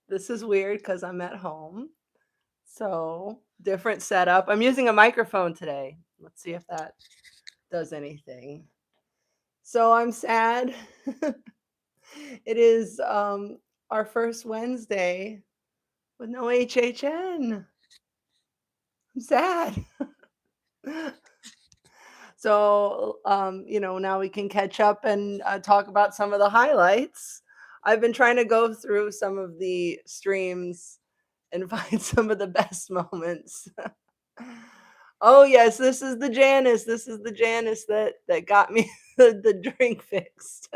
This is weird because I'm at home. So, different setup. I'm using a microphone today. Let's see if that does anything. So, I'm sad. It is our first Wednesday with no HHN. I'm sad. So, now we can catch up and talk about some of the highlights. I've been trying to go through some of the streams and find some of the best moments. Oh yes, this is the Janice. This is the Janice that got me the drink fixed.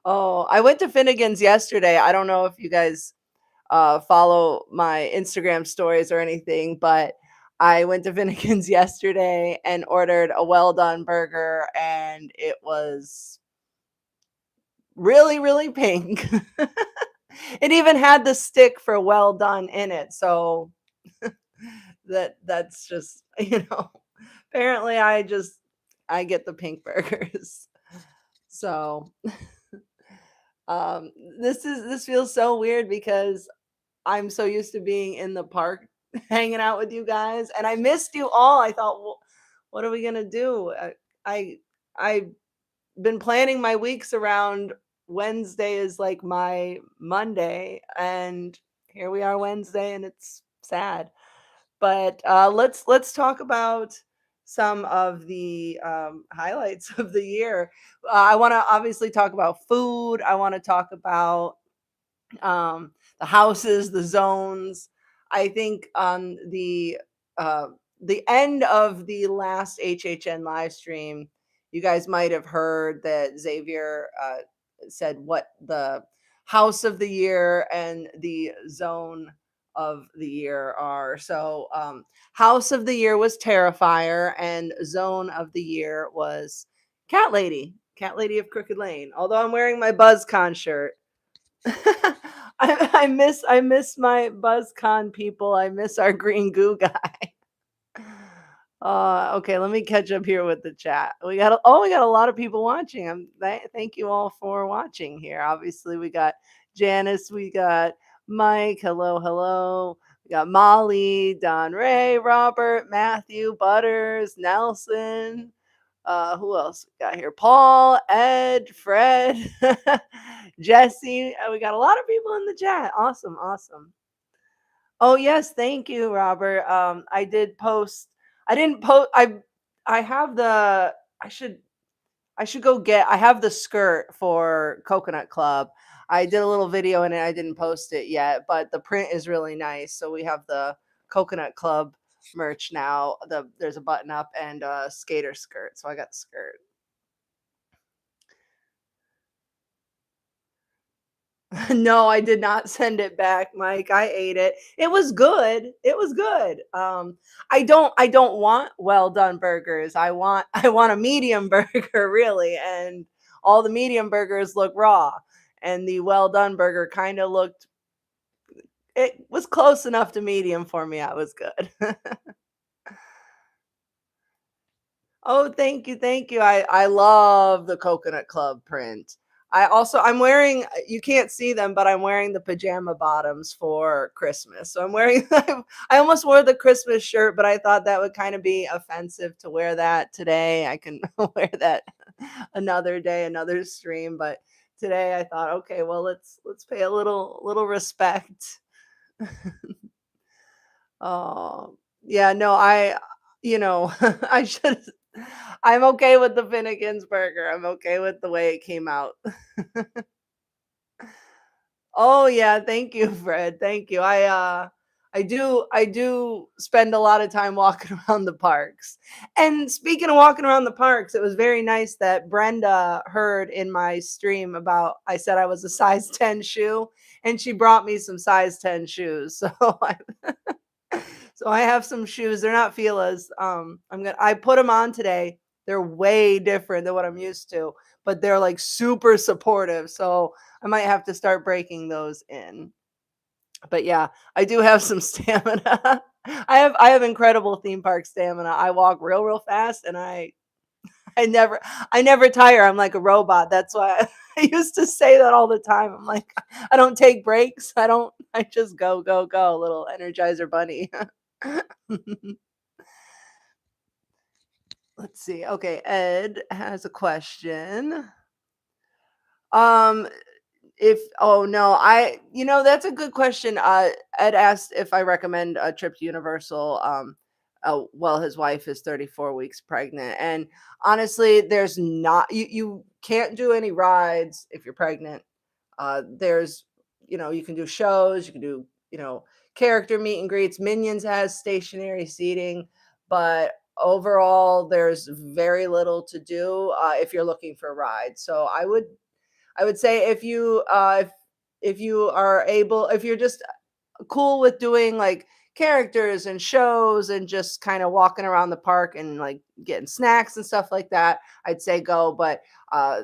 Oh, I went to Finnegan's yesterday. I don't know if you guys follow my Instagram stories or anything, but I went to Finnegan's yesterday and ordered a well done burger, and it was really, really pink. It even had the stick for well done in it. So that's just, apparently I get the pink burgers. So um this feels so weird because I'm so used to being in the park hanging out with you guys, and I missed you all. I thought, well, what are we gonna do? I I've been planning my weeks around Wednesday is like my Monday, and here we are Wednesday, and it's sad. But let's talk about some of the highlights of the year. I want to obviously talk about food. I want to talk about the houses, the zones. I think on the end of the last HHN live stream, you guys might have heard that Xavier said what the house of the year and the zone of the year are. So, house of the year was Terrifier, and zone of the year was Cat Lady of Crooked Lane. Although I'm wearing my BuzzCon shirt. I miss my BuzzCon people. I miss our green goo guy. Okay, let me catch up here with the chat. We got a lot of people watching. Thank you all for watching here. Obviously, we got Janice, we got Mike. Hello, hello. We got Molly, Don Ray, Robert, Matthew, Butters, Nelson. Who else we got here? Paul, Ed, Fred, Jesse. We got a lot of people in the chat. Awesome, awesome. Oh yes, thank you, Robert. I did post. I didn't post. I have the. I should go get. I have the skirt for Coconut Club. I did a little video in it. I didn't post it yet, but the print is really nice. So we have the Coconut Club merch now. There's a button up and a skater skirt. So I got the skirt. No, I did not send it back, Mike. I ate it. It was good. It was good. I don't want well done burgers. I want a medium burger really, and all the medium burgers look raw, and the well done burger kind of looked, it was close enough to medium for me. I was good. Oh, thank you, thank you. I love the Coconut Club print. I'm wearing, you can't see them, but I'm wearing the pajama bottoms for Christmas. So I'm wearing I almost wore the Christmas shirt, but I thought that would kind of be offensive to wear that today. I can wear that another day, another stream, but today I thought, okay, well, let's pay a little respect. Oh, yeah, no, I should. I'm okay with the Finnegan's burger. I'm okay with the way it came out. Oh yeah, thank you, Fred. Thank you. I do spend a lot of time walking around the parks. And speaking of walking around the parks, it was very nice that Brenda heard in my stream about I said I was a size 10 shoe, and she brought me some size 10 shoes. So I have some shoes. They're not Fila's. I put them on today. They're way different than what I'm used to, but they're like super supportive. So I might have to start breaking those in. But yeah, I do have some stamina. I have incredible theme park stamina. I walk real fast, and I never tire. I'm like a robot. That's why. I used to say that all the time. I'm like, I don't take breaks. I just go, go, go, little Energizer bunny. Let's see. Okay, Ed has a question. Um, if oh no, that's a good question. Ed asked if I recommend a trip to Universal. Well, his wife is 34 weeks pregnant, and honestly, there's not you can't do any rides if you're pregnant. There's you can do shows, you can do character meet and greets. Minions has stationary seating, but overall, there's very little to do if you're looking for a ride. So I would say if you are able, if you're just cool with doing like characters and shows and just kind of walking around the park and like getting snacks and stuff like that, I'd say go. But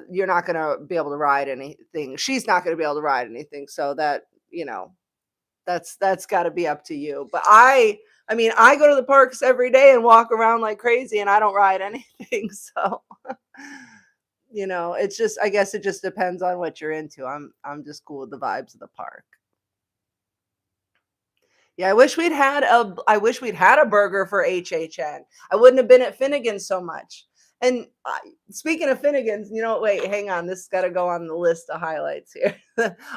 you're not gonna be able to ride anything. She's not gonna be able to ride anything. So that that's got to be up to you. But I mean, I go to the parks every day and walk around like crazy, and I don't ride anything. So it's just, I guess it just depends on what you're into. I'm just cool with the vibes of the park. Yeah, I wish we'd had a burger for HHN. I wouldn't have been at Finnegan's so much. And speaking of Finnegan's, wait, hang on, this has got to go on the list of highlights here.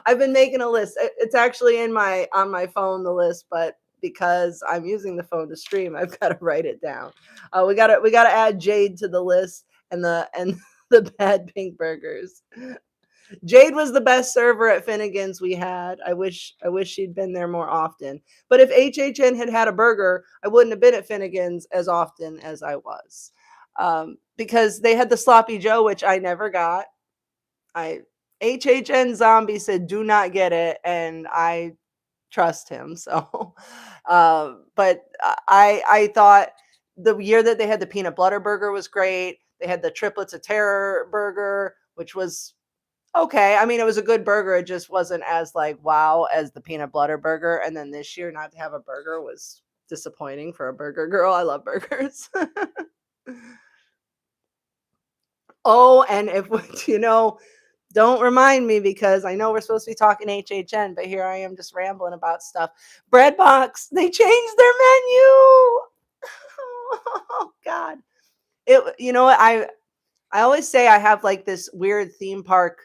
I've been making a list. It's actually on my phone, the list, but because I'm using the phone to stream, I've got to write it down. We gotta add Jade to the list and the bad pink burgers. Jade was the best server at Finnegan's we had. I wish she'd been there more often. But if HHN had had a burger, I wouldn't have been at Finnegan's as often as I was. Because they had the sloppy Joe, which I never got. I HHN Zombie said do not get it, and I trust him. So, but I thought the year that they had the peanut butter burger was great. They had the triplets of terror burger, which was okay. I mean, it was a good burger. It just wasn't as like wow as the peanut butter burger. And then this year, not to have a burger was disappointing for a burger girl. I love burgers. Oh, and if don't remind me because I know we're supposed to be talking HHN, but here I am just rambling about stuff. Breadbox, they changed their menu. Oh God. You know what? I always say I have like this weird theme park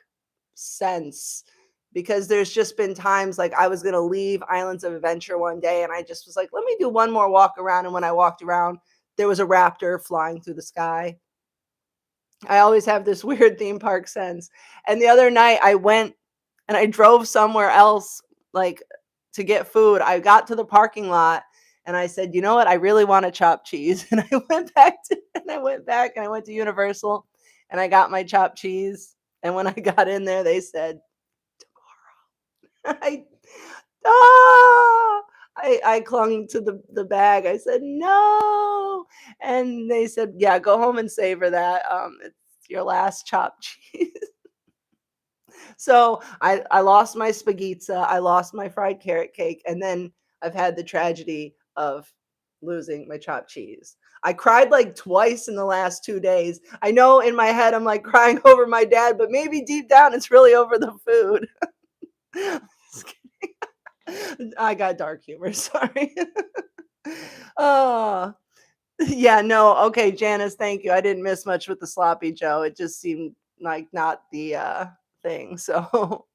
sense because there's just been times like I was going to leave Islands of Adventure one day and I just was like, let me do one more walk around. And when I walked around, there was a raptor flying through the sky. I always have this weird theme park sense. And the other night I went and I drove somewhere else like to get food. I got to the parking lot and I said, "You know what? I really want a chopped cheese." And I went back and I went to Universal and I got my chopped cheese. And when I got in there, they said, I ah! I clung to the bag. I said, "No." And they said, "Yeah, go home and savor that. It's your last chopped cheese." So I lost my spaghetti, I lost my fried carrot cake, and then I've had the tragedy of losing my chopped cheese. I cried like twice in the last 2 days. I know in my head I'm like crying over my dad, but maybe deep down it's really over the food. Just kidding. I got dark humor, sorry. Oh, yeah, no, okay, Janice, thank you. I didn't miss much with the sloppy Joe. It just seemed like not the thing. So,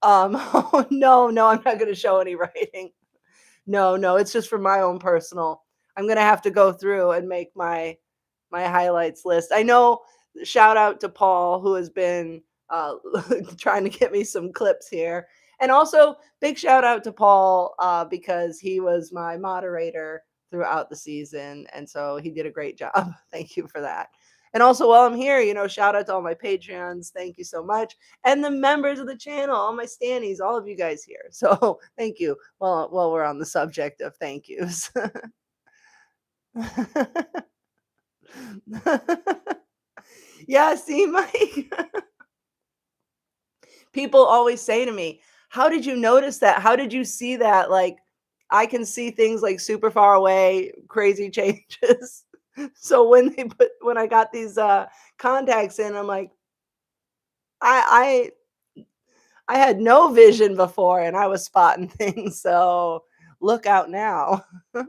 oh, no, no, I'm not gonna show any writing. No, no, it's just for my own personal. I'm gonna have to go through and make my highlights list. I know, shout out to Paul who has been trying to get me some clips here. And also big shout out to Paul because he was my moderator throughout the season. And so he did a great job. Thank you for that. And also while I'm here, shout out to all my Patreons. Thank you so much. And the members of the channel, all my standees, all of you guys here. So thank you. Well, while we're on the subject of thank yous. Yeah, see, Mike. People always say to me, "How did you notice that? How did you see that?" Like, I can see things like super far away, crazy changes. So when I got these contacts in, I'm like, I I had no vision before and I was spotting things, so look out now. I'm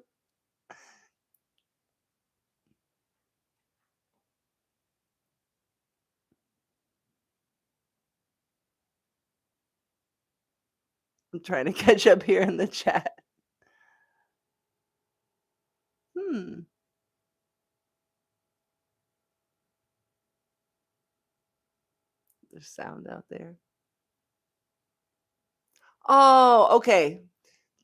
trying to catch up here in the chat. Hmm, there's sound out there. Oh, okay.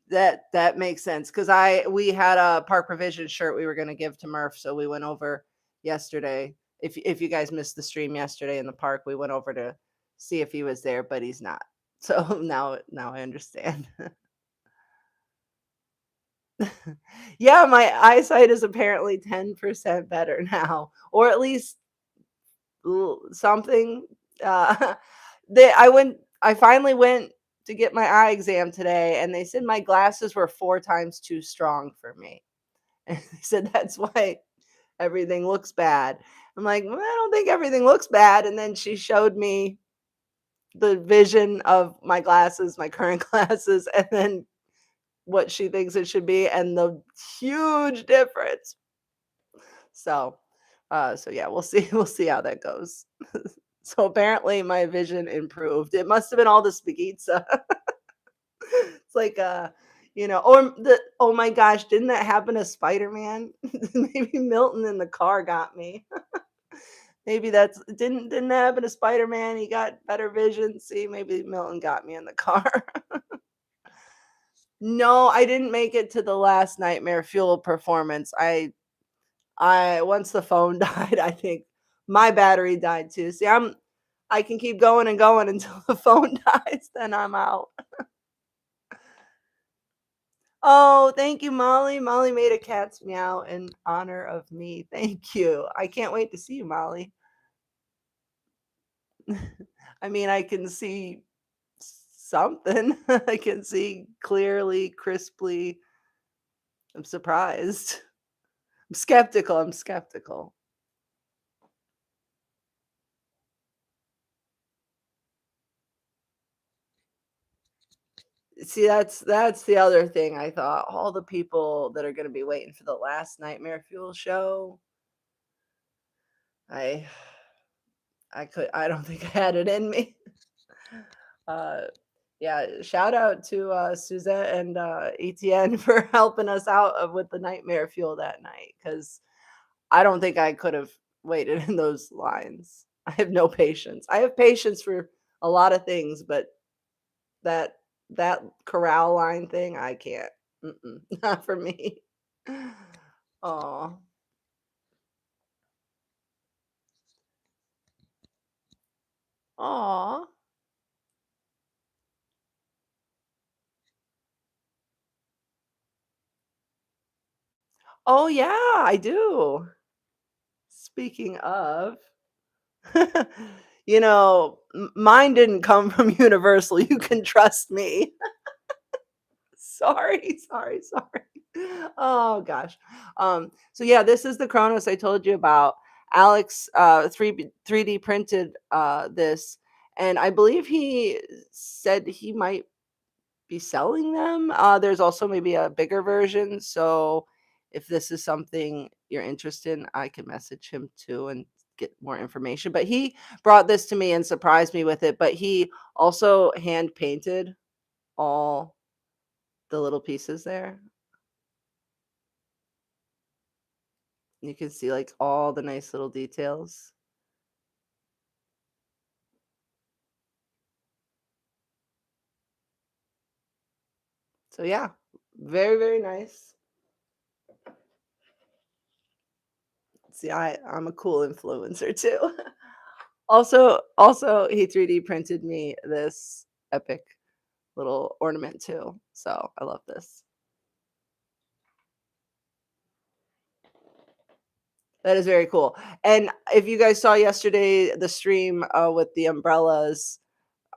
That makes sense because I we had a Park Provision shirt we were gonna give to Murph, so we went over yesterday. If you guys missed the stream yesterday in the park, we went over to see if he was there, but he's not. So now I understand. Yeah, my eyesight is apparently 10% better now, or at least something. They I finally went to get my eye exam today, and they said my glasses were 4 times too strong for me. And they said that's why everything looks bad. I'm like, "Well, I don't think everything looks bad." And then she showed me the vision of my glasses, my current glasses, and then what she thinks it should be, and the huge difference. So, so yeah, we'll see. We'll see how that goes. So apparently, my vision improved. It must have been all the spaghetti. It's like, or the oh my gosh, didn't that happen to Spider-Man? Maybe Milton in the car got me. Maybe that's didn't that happen to Spider-Man? He got better vision. See, maybe Milton got me in the car. No, I didn't make it to the last Nightmare Fuel performance. I once the phone died, I think my battery died too. See, I can keep going and going until the phone dies, then I'm out. Oh, thank you, Molly. Molly made a cat's meow in honor of me. Thank you. I can't wait to see you, Molly. I mean, I can see something. I can see clearly, crisply. I'm surprised. I'm skeptical. I'm skeptical. See, that's the other thing. I thought all the people that are going to be waiting for the last Nightmare Fuel show, I I don't think I had it in me. Uh, yeah, shout out to Suzette and ETN for helping us out with the nightmare fuel that night because I don't think I could have waited in those lines. I have no patience. I have patience for a lot of things, but that that corral line thing, I can't. Mm-mm, not for me. Oh, oh, oh yeah, I do. Speaking of, mine didn't come from Universal, you can trust me. Sorry, sorry, sorry. Oh gosh. So yeah, this is the Kronos I told you about. Alex 3D printed this, and I believe he said he might be selling them. There's also maybe a bigger version, so if this is something you're interested in, I can message him too and get more information. But he brought this to me and surprised me with it, but he also hand painted all the little pieces there. You can see like all the nice little details. So yeah, very, very nice. See, I'm a cool influencer too. Also he 3D printed me this epic little ornament too. So I love this. That is very cool. And if you guys saw yesterday the stream with the umbrellas,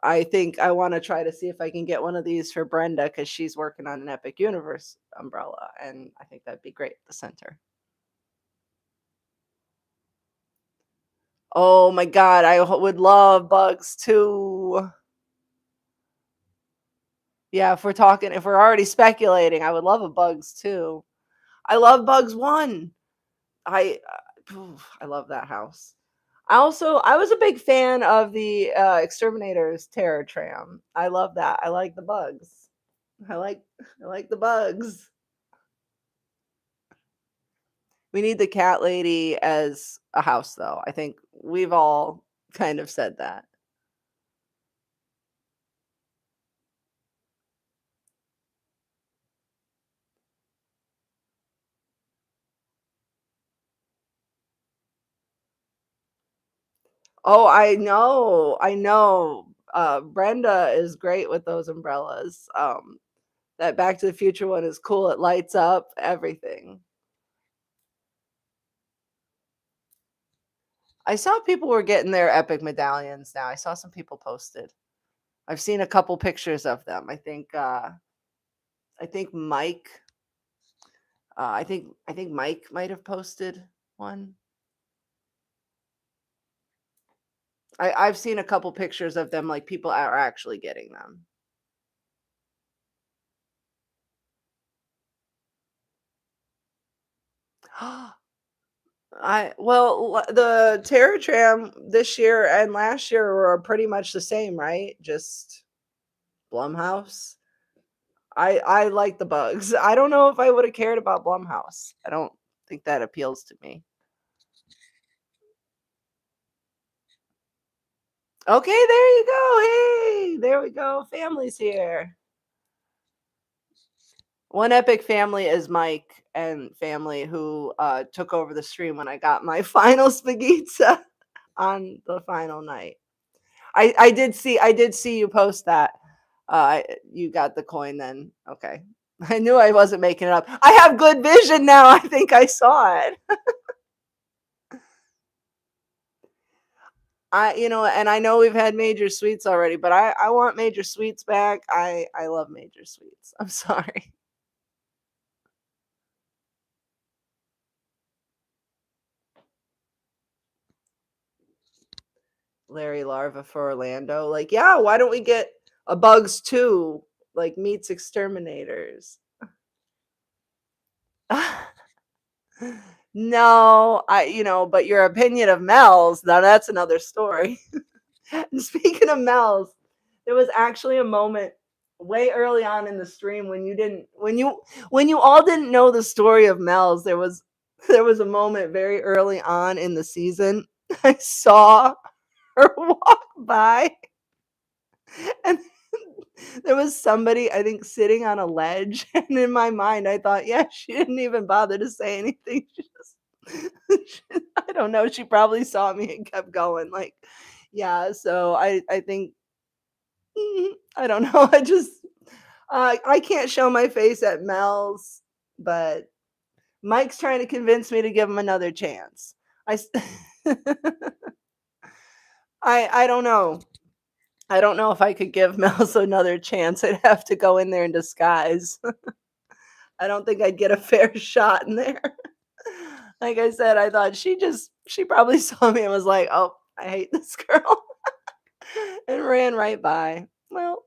I think I want to try to see if I can get one of these for Brenda because she's working on an Epic Universe umbrella, and I think that'd be great at the center. Oh my god, would love bugs too. Yeah, if we're already speculating, I would love a bugs too. I love bugs 1. I I love that house. I was a big fan of the Exterminators Terror Tram. I love that. I like the bugs. I like I like the bugs. We need the cat lady as a house though. I think we've all kind of said that. Oh, I know. I know. Brenda is great with those umbrellas. That Back to the Future one is cool. It lights up everything. I saw people were getting their epic medallions now. I saw some people posted. I've seen a couple pictures of them. I think I think Mike might have posted one. I've seen a couple pictures of them, like people are actually getting them. The Terror Tram this year and last year were pretty much the same, right? Just Blumhouse. I like the bugs. I don't know if I would have cared about Blumhouse. I don't think that appeals to me. Okay, there you go. Hey, there we go. Family's here. One epic family is Mike and family who took over the stream when I got my final spaghetti on the final night. I did see you post that. You got the coin then. Okay. I knew I wasn't making it up. I have good vision now. I think I saw it. And I know we've had Major Sweets already, but I want Major Sweets back. I love Major Sweets. I'm sorry. Larry Larva for Orlando. Like, yeah, why don't we get a Bugs too? Like meets Exterminators. No, but your opinion of Mel's, now that's another story. And speaking of Mel's, there was actually a moment way early on in the stream when you didn't when you all didn't know the story of Mel's. There was a moment very early on in the season. I saw her walk by and there was somebody, I think, sitting on a ledge, and in my mind, I thought, "Yeah, she didn't even bother to say anything. She just I don't know, she probably saw me and kept going." Like, yeah, so I think I don't know, I can't show my face at Mel's, but Mike's trying to convince me to give him another chance. I s I don't know. I don't know if I could give Mel's another chance. I'd have to go in there in disguise. I don't think I'd get a fair shot in there. Like I said, I thought she probably saw me and was like, "Oh, I hate this girl," and ran right by. Well,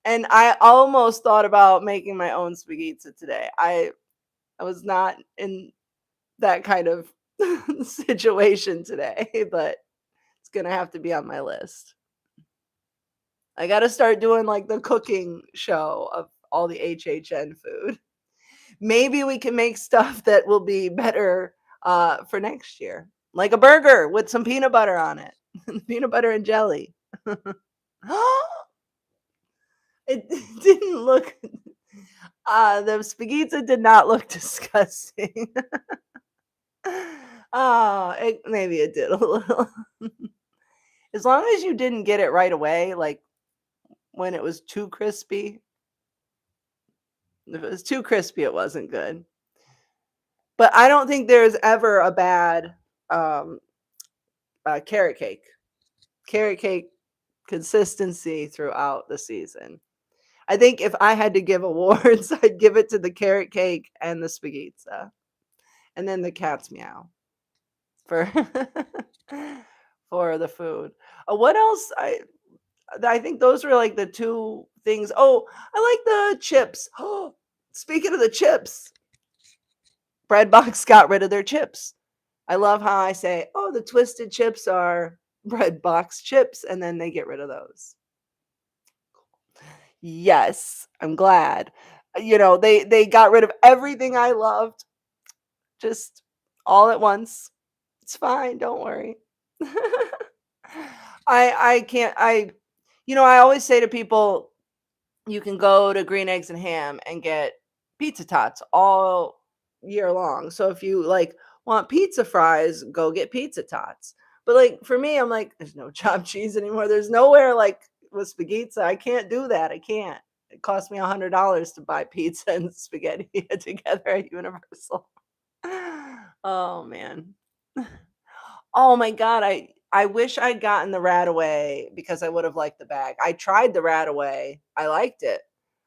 and I almost thought about making my own spaghetti today. I was not in that kind of situation today, but it's gonna have to be on my list. I gotta start doing like the cooking show of all the HHN food. Maybe we can make stuff that will be better for next year, like a burger with some peanut butter on it, peanut butter and jelly. It didn't look. The spaghetti did not look disgusting. Maybe it did a little. As long as you didn't get it right away, like when it was too crispy. If it was too crispy, it wasn't good. But I don't think there's ever a bad um, carrot cake. Carrot cake consistency throughout the season. I think if I had to give awards, I'd give it to the carrot cake and the spaghetti, and then the cat's meow. for for the food. What else? I think those were like the two things. Oh, I like the chips. Oh, speaking of the chips, Breadbox got rid of their chips. I love how I say, "Oh, the twisted chips are Breadbox chips," and then they get rid of those. Yes, I'm glad. They got rid of everything I loved just all at once. It's fine, don't worry. I can't I always say to people, you can go to Green Eggs and Ham and get pizza tots all year long. So if you like want pizza fries, go get pizza tots. But like for me, I'm like, there's no chopped cheese anymore. There's nowhere like with spaghetti. I can't do that. I can't. It cost me $100 to buy pizza and spaghetti together at Universal. Oh man. Oh my god, I wish I'd gotten the Radaway because I would have liked the bag. I tried the Radaway. I liked it.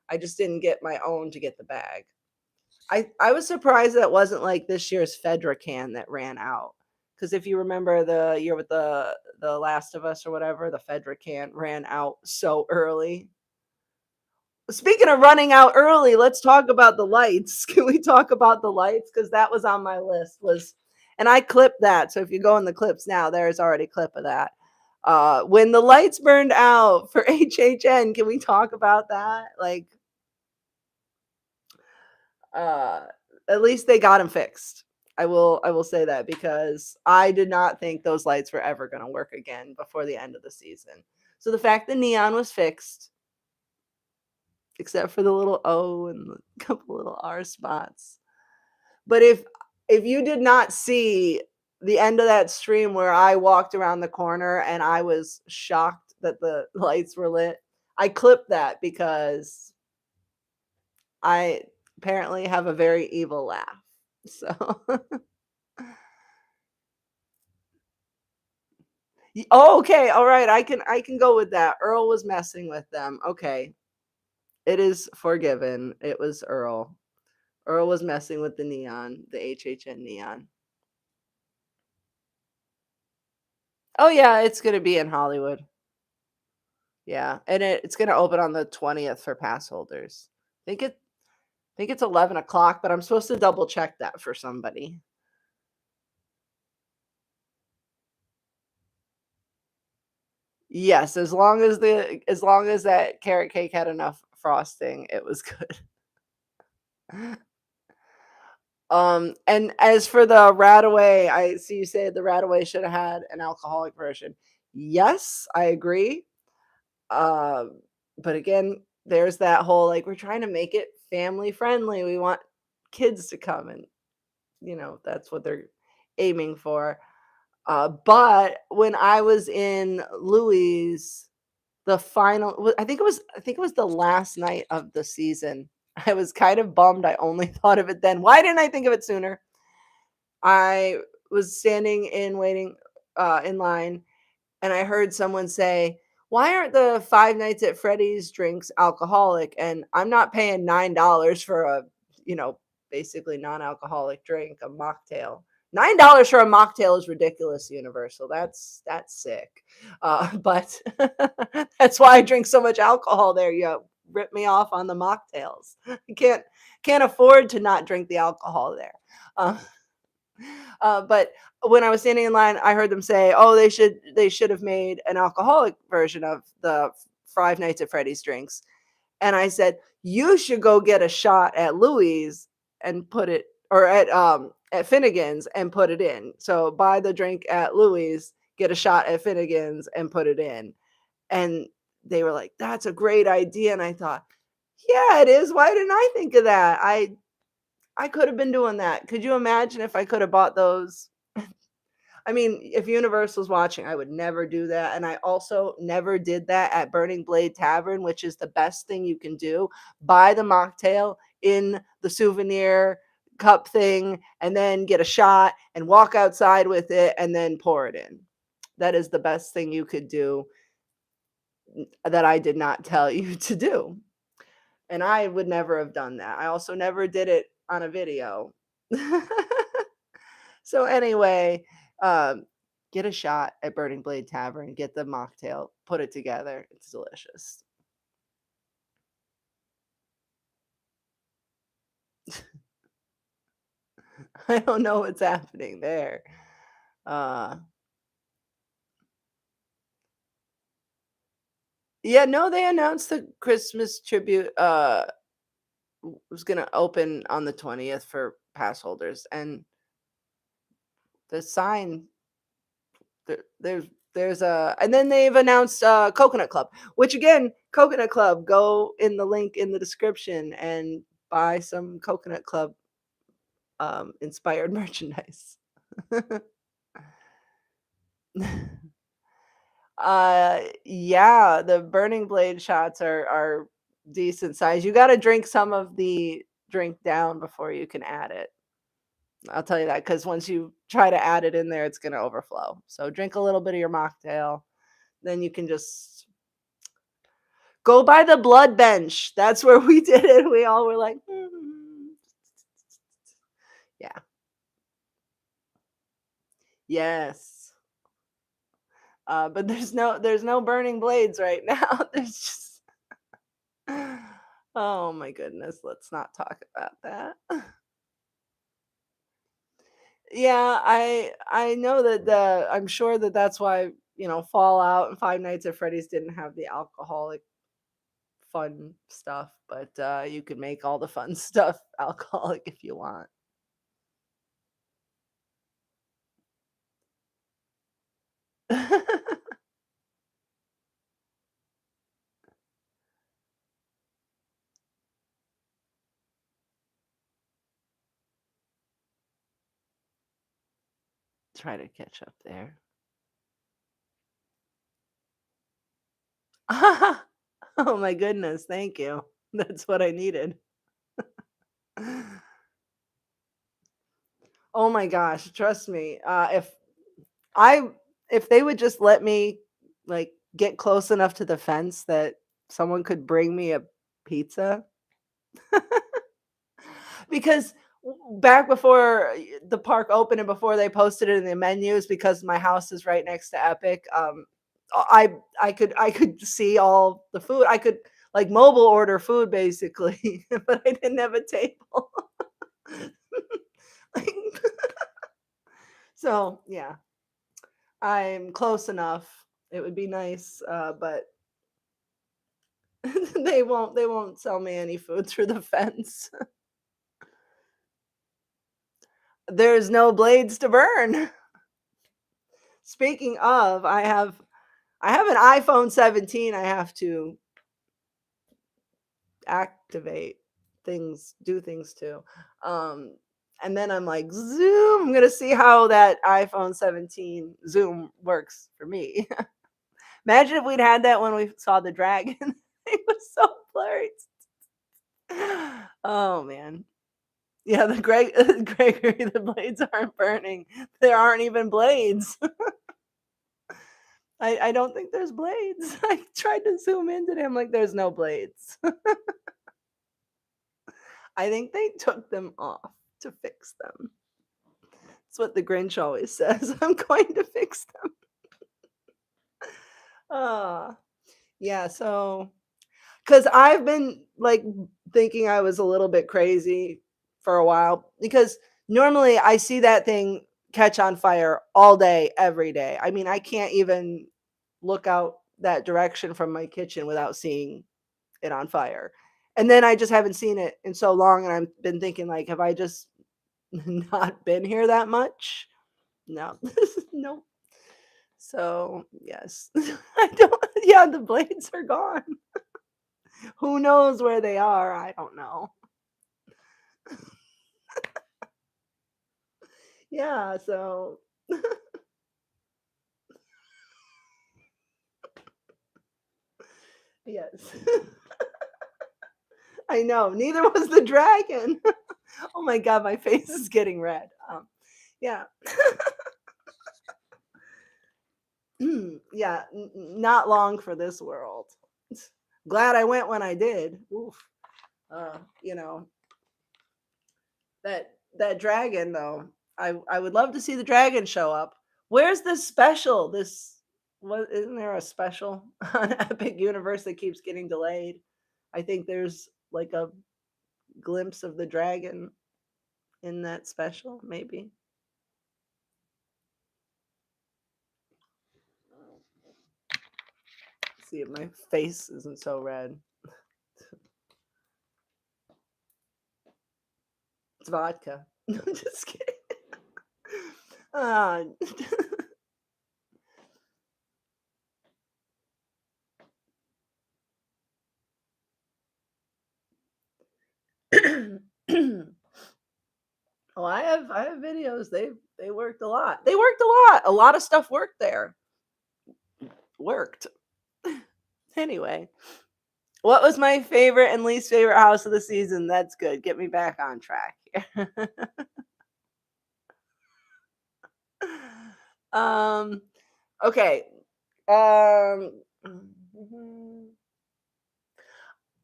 I just didn't get my own to get the bag. I was surprised that wasn't like this year's Fedra can that ran out. Because if you remember the year with the Last of Us or whatever, the Fedra can ran out so early. Speaking of running out early, let's talk about the lights. Can we talk about the lights? Because that was on my list. And I clipped that. So if you go in the clips now, there's already a clip of that. When the lights burned out for HHN, can we talk about that? Like, uh, at least they got them fixed. I will say that because I did not think those lights were ever going to work again before the end of the season. So the fact the neon was fixed, except for the little O and a couple little R spots. But if you did not see the end of that stream where I walked around the corner and I was shocked that the lights were lit, I clipped that because I apparently have a very evil laugh. So, oh, okay, all right, I can go with that. Earl was messing with them. Okay, it is forgiven. It was Earl. Earl was messing with the neon, the HHN neon. Oh yeah, it's gonna be in Hollywood. Yeah, and it's gonna open on the 20th for pass holders. Think it's 11 o'clock, but I'm supposed to double check that for somebody. Yes, as long as that carrot cake had enough frosting, it was good. And as for the Radaway, I see you say the Radaway should have had an alcoholic version. Yes, I agree. Um, but again, there's that whole like we're trying to make it family friendly. We want kids to come and that's what they're aiming for. But when I was in Louis, I think it was the last night of the season. I was kind of bummed. I only thought of it then. Why didn't I think of it sooner? I was standing in waiting in line and I heard someone say, "Why aren't the Five Nights at Freddy's drinks alcoholic?" And I'm not paying $9 for a, you know, basically non-alcoholic drink, a mocktail. $9 for a mocktail is ridiculous, Universal. That's sick. But that's why I drink so much alcohol there. You rip me off on the mocktails. You can't afford to not drink the alcohol there. Uh, but when I was standing in line, I heard them say, "Oh, they should have made an alcoholic version of the Five Nights at Freddy's drinks." And I said, "You should go get a shot at Louis and put it, or at Finnegan's and put it in. So buy the drink at Louis, get a shot at Finnegan's and put it in." And they were like, "That's a great idea." And I thought, "Yeah, it is. Why didn't I think of that? I could have been doing that. Could you imagine if I could have bought those?" I mean, if Universal's watching, I would never do that. And I also never did that at Burning Blade Tavern, which is the best thing you can do. Buy the mocktail in the souvenir cup thing and then get a shot and walk outside with it and then pour it in. That is the best thing you could do that I did not tell you to do. And I would never have done that. I also never did it on a video. So anyway, Um, get a shot at Burning Blade Tavern, get the mocktail, put it together. It's delicious. I don't know what's happening there. Uh, yeah, no, they announced the Christmas tribute was gonna open on the 20th for pass holders, and the sign there's a and then they've announced Coconut Club, which again, Coconut Club, go in the link in the description and buy some Coconut Club inspired merchandise. Yeah, the Burning Blade shots are decent size. You got to drink some of the drink down before you can add it. I'll tell you that because once you try to add it in there, it's gonna overflow. So drink a little bit of your mocktail, then you can just go by the blood bench. That's where we did it. We all were like, "Mhm." Yeah, yes. But there's no burning blades right now. There's just oh my goodness. Let's not talk about that. Yeah, I know that I'm sure that that's why Fallout and Five Nights at Freddy's didn't have the alcoholic fun stuff, but you could make all the fun stuff alcoholic if you want. Try to catch up there. Oh my goodness, thank you. That's what I needed. Oh my gosh, trust me. I if they would just let me like get close enough to the fence that someone could bring me a pizza because back before the park opened and before they posted it in the menus because my house is right next to Epic, I could see all the food. I could like mobile order food basically, but I didn't have a table. Like, so yeah, I'm close enough. It would be nice, but they won't sell me any food through the fence. There's no blades to burn. Speaking of, I have an iPhone 17 I have to activate do things to. Um, and then I'm like, Zoom, I'm gonna see how that iPhone 17 Zoom works for me. Imagine if we'd had that when we saw the dragon. It was so blurry. Oh man. Yeah, the Gregory, the blades aren't burning. There aren't even blades. I don't think there's blades. I tried to zoom into them like there's no blades. I think they took them off to fix them. That's what the Grinch always says. I'm going to fix them. Ah, yeah. So, because I've been like thinking I was a little bit crazy for a while, because normally I see that thing catch on fire all day, every day. I mean, I can't even look out that direction from my kitchen without seeing it on fire. And then I just haven't seen it in so long, and I've been thinking like, have I just not been here that much? No. No. So, yes. I don't yeah, the blades are gone. Who knows where they are? I don't know. Yeah, so yes. I know, neither was the dragon. Oh my god, my face is getting red. Yeah. Yeah, not long for this world. Glad I went when I did. Oof. You know, that dragon though. I would love to see the dragon show up. Where's this special? This what isn't there a special on Epic Universe that keeps getting delayed? I think there's like a glimpse of the dragon in that special, maybe. See if my face isn't so red. It's vodka. No, just kidding. Uh, well, I have videos. They worked a lot. They worked a lot. A lot of stuff worked there. Worked. Anyway, what was my favorite and least favorite house of the season? That's good. Get me back on track here. um. Okay. Um.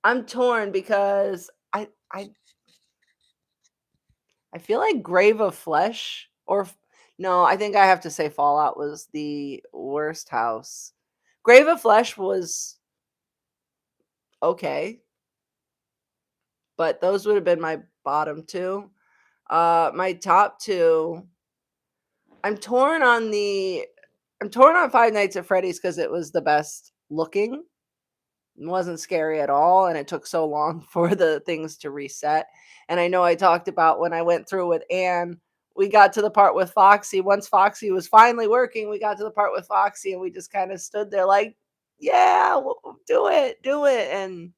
I'm torn because I feel like Grave of Flesh no, I think I have to say Fallout was the worst house. Grave of Flesh was okay, but those would have been my bottom 2. My top 2, I'm torn on the I'm torn on Five Nights at Freddy's because it was the best looking. It wasn't scary at all, and it took so long for the things to reset. And I know I talked about when I went through with Anne, we got to the part with Foxy. Once Foxy was finally working, we got to the part with Foxy, and we just kind of stood there like, "Yeah, do it." And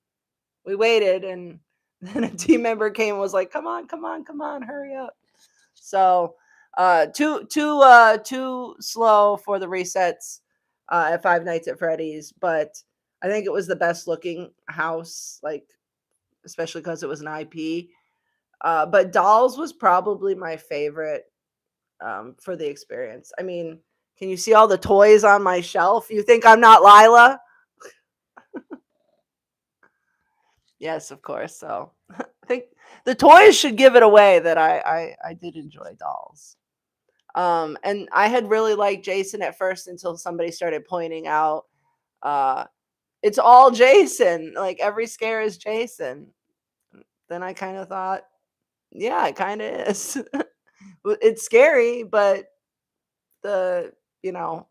we waited, and then a team member came and was like, "Come on, come on, come on, hurry up." So, too slow for the resets at Five Nights at Freddy's, but I think it was the best looking house, like especially because it was an IP. But Dolls was probably my favorite for the experience. I mean, can you see all the toys on my shelf? You think I'm not Lila? Yes, of course. So I think the toys should give it away that I did enjoy Dolls. And I had really liked Jason at first until somebody started pointing out uh, it's all Jason. Like every scare is Jason. Then I kind of thought, yeah, it kind of is. It's scary, but the you know,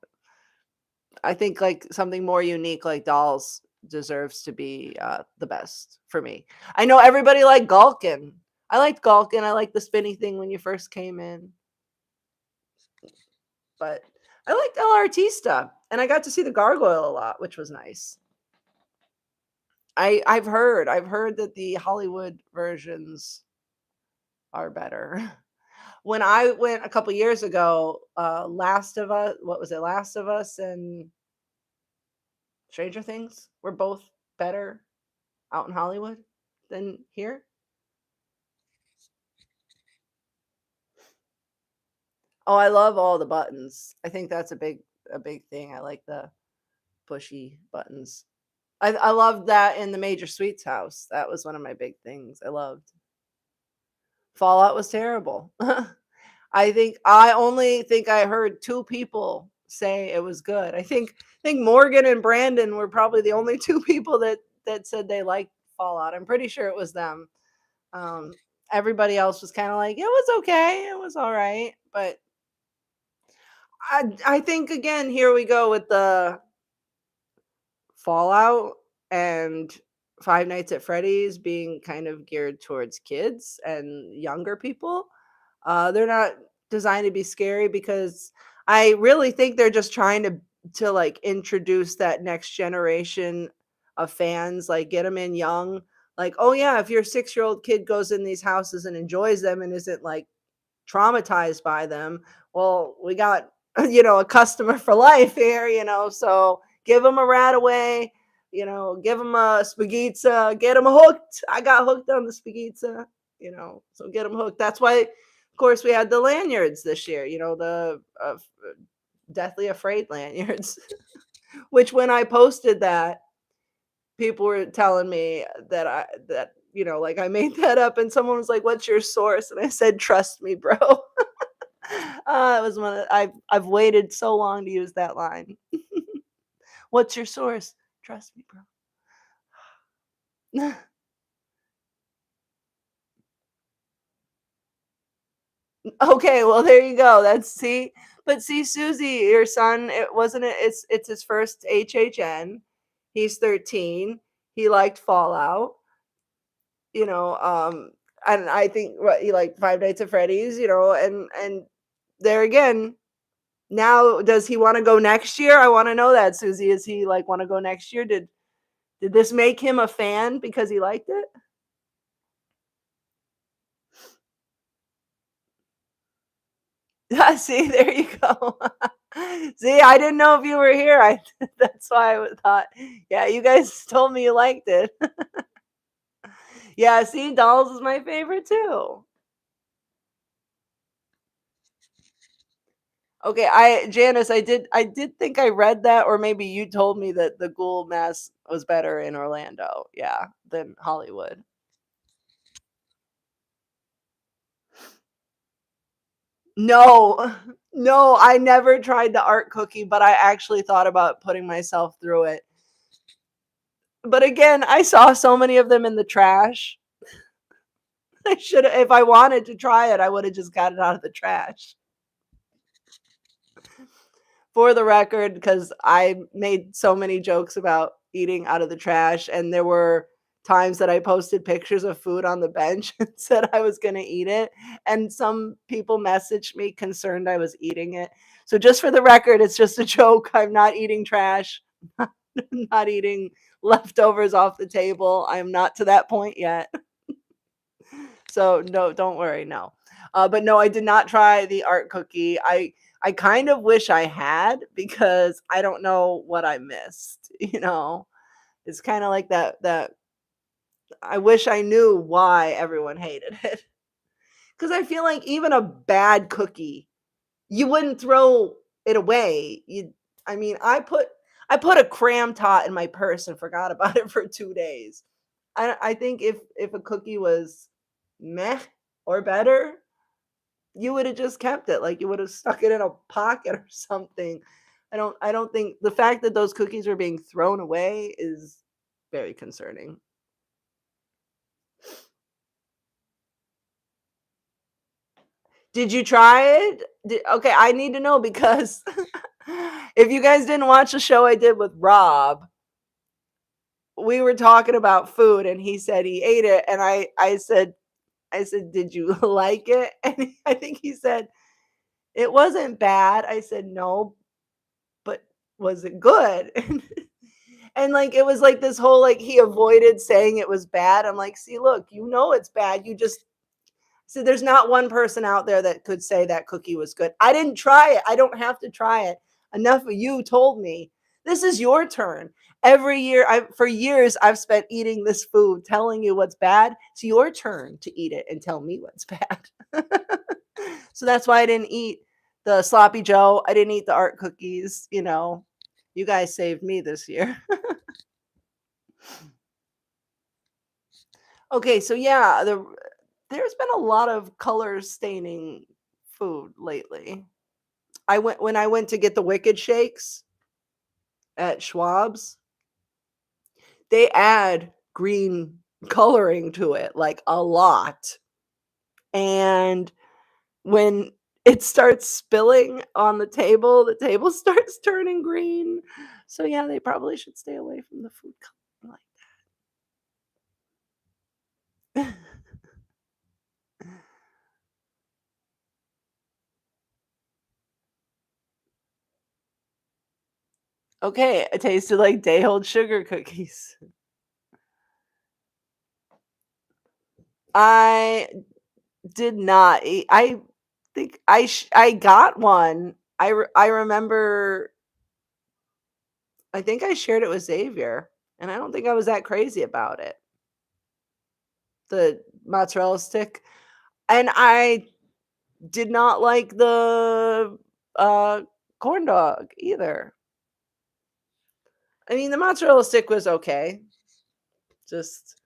I think like something more unique like Dolls deserves to be the best for me. I know everybody liked Gulkin. I liked Gulkin. I liked the spinny thing when you first came in, but I liked El Artista, and I got to see the gargoyle a lot, which was nice. I've heard that the Hollywood versions are better. When I went a couple years ago, Last of Us, what was it? Last of Us and Stranger Things were both better out in Hollywood than here. Oh, I love all the buttons. I think that's a big thing. I like the pushy buttons. I loved that in the Major Sweets house. That was one of my big things I loved. Fallout was terrible. I only think I heard 2 people say it was good. I think Morgan and Brandon were probably the only 2 people that said they liked Fallout. I'm pretty sure it was them. Um, Everybody else was kind of like, it was okay, it was all right. But I think again, here we go with the Fallout and Five Nights at Freddy's being kind of geared towards kids and younger people. They're not designed to be scary because I really think they're just trying to like introduce that next generation of fans, like get them in young. Like, oh yeah, if your 6-year-old kid goes in these houses and enjoys them and isn't like traumatized by them, well, we got a customer for life here, so give them a rat away, give them a spaghetti, get them hooked. I got hooked on the spaghetti, so get them hooked. That's why, of course, we had the lanyards this year, the deathly afraid lanyards. Which when I posted that, people were telling me that like I made that up, and someone was like, "What's your source?" And I said, "Trust me, bro." It was one of I've waited so long to use that line. "What's your source?" "Trust me, bro." Okay, well, there you go. That's see? But see, Susie, your son, it's his first HHN. He's 13. He liked Fallout, you know, and I think what he liked Five Nights at Freddy's, and there again, now does he want to go next year? I want to know that, Susie. Is he like want to go next year? Did this make him a fan because he liked it? Yeah, see, there you go. See, I didn't know if you were here. I That's why I thought, yeah, you guys told me you liked it. Yeah, see, dolls is my favorite too. Okay, Janice, I did think I read that, or maybe you told me that the Ghoul Mask was better in Orlando, yeah, than Hollywood. No, no, I never tried the art cookie, but I actually thought about putting myself through it. But again, I saw so many of them in the trash. I should have, if I wanted to try it, I would have just got it out of the trash. For the record, because I made so many jokes about eating out of the trash, and there were times that I posted pictures of food on the bench and said I was going to eat it. And some people messaged me concerned I was eating it. So, just for the record, it's just a joke. I'm not eating trash, not eating leftovers off the table. I'm not to that point yet. So no, don't worry, no. But no, I did not try the art cookie. I kind of wish I had because I don't know what I missed. It's kind of like that. I wish I knew why everyone hated it because I feel like even a bad cookie, you wouldn't throw it away. I mean, I put a cram tot in my purse and forgot about it for 2 days. I think if a cookie was meh or better, you would have just kept it. Like you would have stuck it in a pocket or something. I don't think the fact that those cookies are being thrown away is very concerning. Did you try it? Okay, I need to know because if you guys didn't watch the show I did with Rob, we were talking about food and he said he ate it and I said, "Did you like it?" And I think he said, "It wasn't bad." I said, "No, but was it good?" And like it was like this whole like he avoided saying it was bad. I'm like, "See, look, you know it's bad. You just so there's not one person out there that could say that cookie was good. I didn't try it. I don't have to try it. Enough of you told me. This is your turn. Every year, for years, I've spent eating this food, telling you what's bad. It's your turn to eat it and tell me what's bad." So that's why I didn't eat the sloppy Joe. I didn't eat the art cookies. You guys saved me this year. Okay, so yeah, there's been a lot of color staining food lately. When I went to get the Wicked shakes at Schwab's, they add green coloring to it, like a lot. And when it starts spilling on the table starts turning green. So yeah, they probably should stay away from the food coloring like that. Okay, it tasted like day-old sugar cookies. I did not eat. I think I got one. I remember. I think I shared it with Xavier, and I don't think I was that crazy about it. The mozzarella stick, and I did not like the uh, corn dog either. I mean, the mozzarella stick was okay, just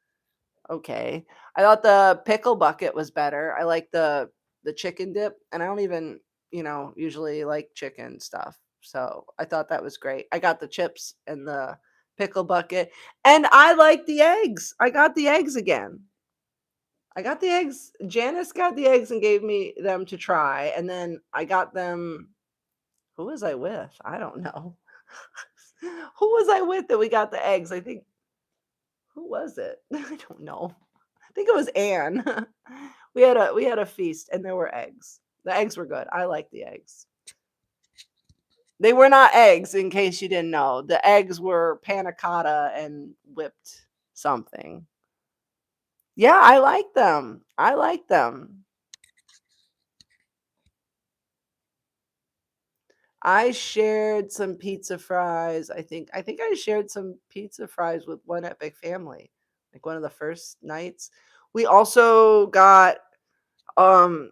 okay. I thought the pickle bucket was better. I like the chicken dip, and I don't even usually like chicken stuff. So I thought that was great. I got the chips and the pickle bucket, and I like the eggs. I got the eggs again. I got the eggs. Janice got the eggs and gave me them to try, and then I got them. Who was I with? I don't know. Who was I with that we got the eggs? I think who was it? I don't know. I think it was Anne. We had a feast and there were eggs. The eggs were good. I like the eggs. They were not eggs, in case you didn't know. The eggs were panna cotta and whipped something. Yeah, I like them. I like them. I shared some pizza fries. I think I shared some pizza fries with one Epic family, like one of the first nights. We also got um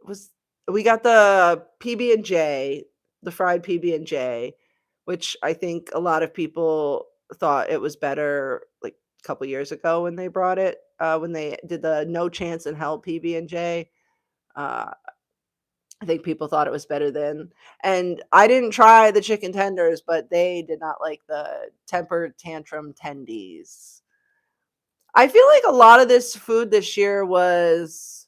was we got the PB&J, the fried PB&J, which I think a lot of people thought it was better like a couple years ago when they brought it, when they did the No Chance in Hell PB&J. Uh, I think people thought it was better then. And I didn't try the chicken tenders, but they did not like the temper tantrum tendies. I feel like a lot of this food this year was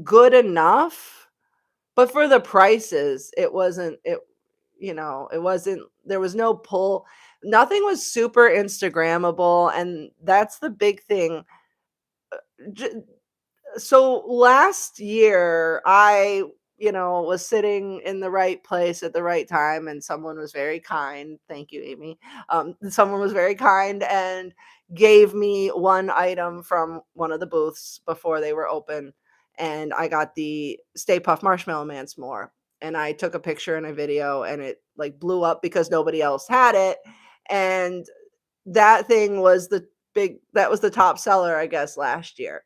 good enough. But for the prices, it wasn't there was no pull. Nothing was super Instagrammable, and that's the big thing. J So last year, I was sitting in the right place at the right time, and someone was very kind. Thank you, Amy. Someone was very kind and gave me one item from one of the booths before they were open, and I got the Stay Puft Marshmallow Man s'more. And I took a picture and a video, and it like blew up because nobody else had it. And that thing was that was the top seller, I guess, last year.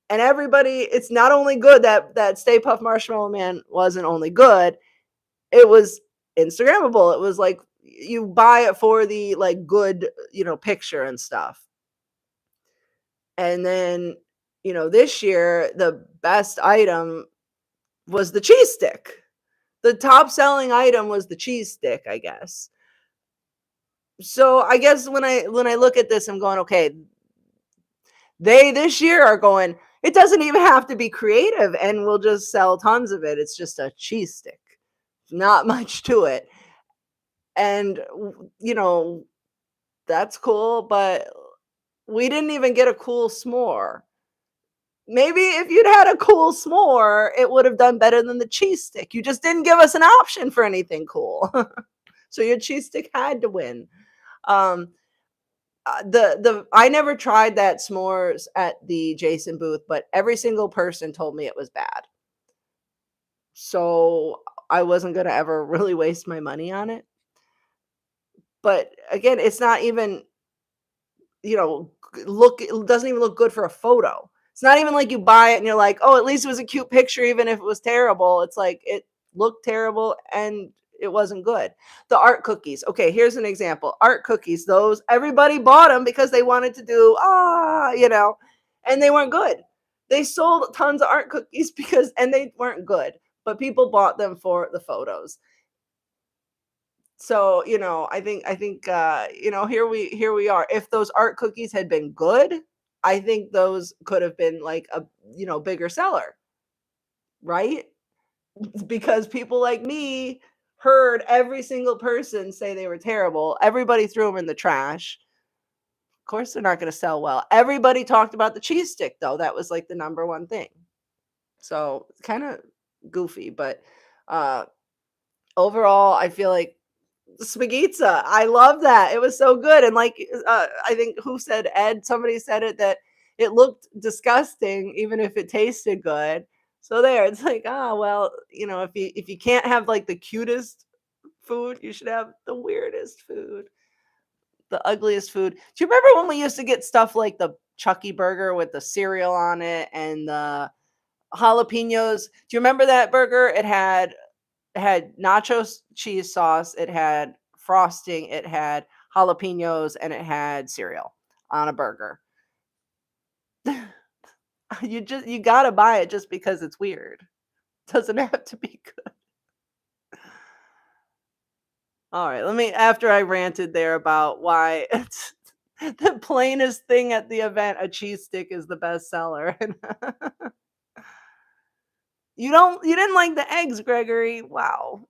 And everybody, it's not only good that Stay Puft Marshmallow Man wasn't only good, it was Instagrammable. It was like you buy it for the like good, picture and stuff. And then, this year the best item was the cheese stick. The top selling item was the cheese stick, I guess. So I guess when I look at this, I'm going, okay, they this year are going, it doesn't even have to be creative and we'll just sell tons of it. It's just a cheese stick. Not much to it. And that's cool, but we didn't even get a cool s'more. Maybe if you'd had a cool s'more, it would have done better than the cheese stick. You just didn't give us an option for anything cool. So your cheese stick had to win. Um, the I never tried that s'mores at the Jason booth, but every single person told me it was bad. So I wasn't gonna ever really waste my money on it. But again, it's not even, look it doesn't even look good for a photo. It's not even like you buy it and you're like, "Oh, at least it was a cute picture even if it was terrible." It's like it looked terrible and it wasn't good. The art cookies. Okay, here's an example. Art cookies, those everybody bought them because they wanted to do and they weren't good. They sold tons of art cookies because and they weren't good, but people bought them for the photos. So, I think here we are. If those art cookies had been good, I think those could have been like a, bigger seller, right? Because people like me heard every single person say they were terrible. Everybody threw them in the trash. Of course, they're not going to sell well. Everybody talked about the cheese stick, though. That was like the number one thing. So it's kind of goofy, but uh, overall, I feel like spaghetti. I love that. It was so good. And like I think who said Ed? Somebody said it that it looked disgusting even if it tasted good. So there, it's like, ah, well, if you can't have like the cutest food, you should have the weirdest food, the ugliest food. Do you remember when we used to get stuff like the Chucky burger with the cereal on it and the jalapenos? Do you remember that burger? It had nacho cheese sauce, it had frosting, it had jalapenos, and it had cereal on a burger. You gotta buy it just because it's weird. Doesn't have to be good. All right, let me after I ranted there about why it's the plainest thing at the event, a cheese stick is the best seller. You didn't like the eggs, Gregory. Wow.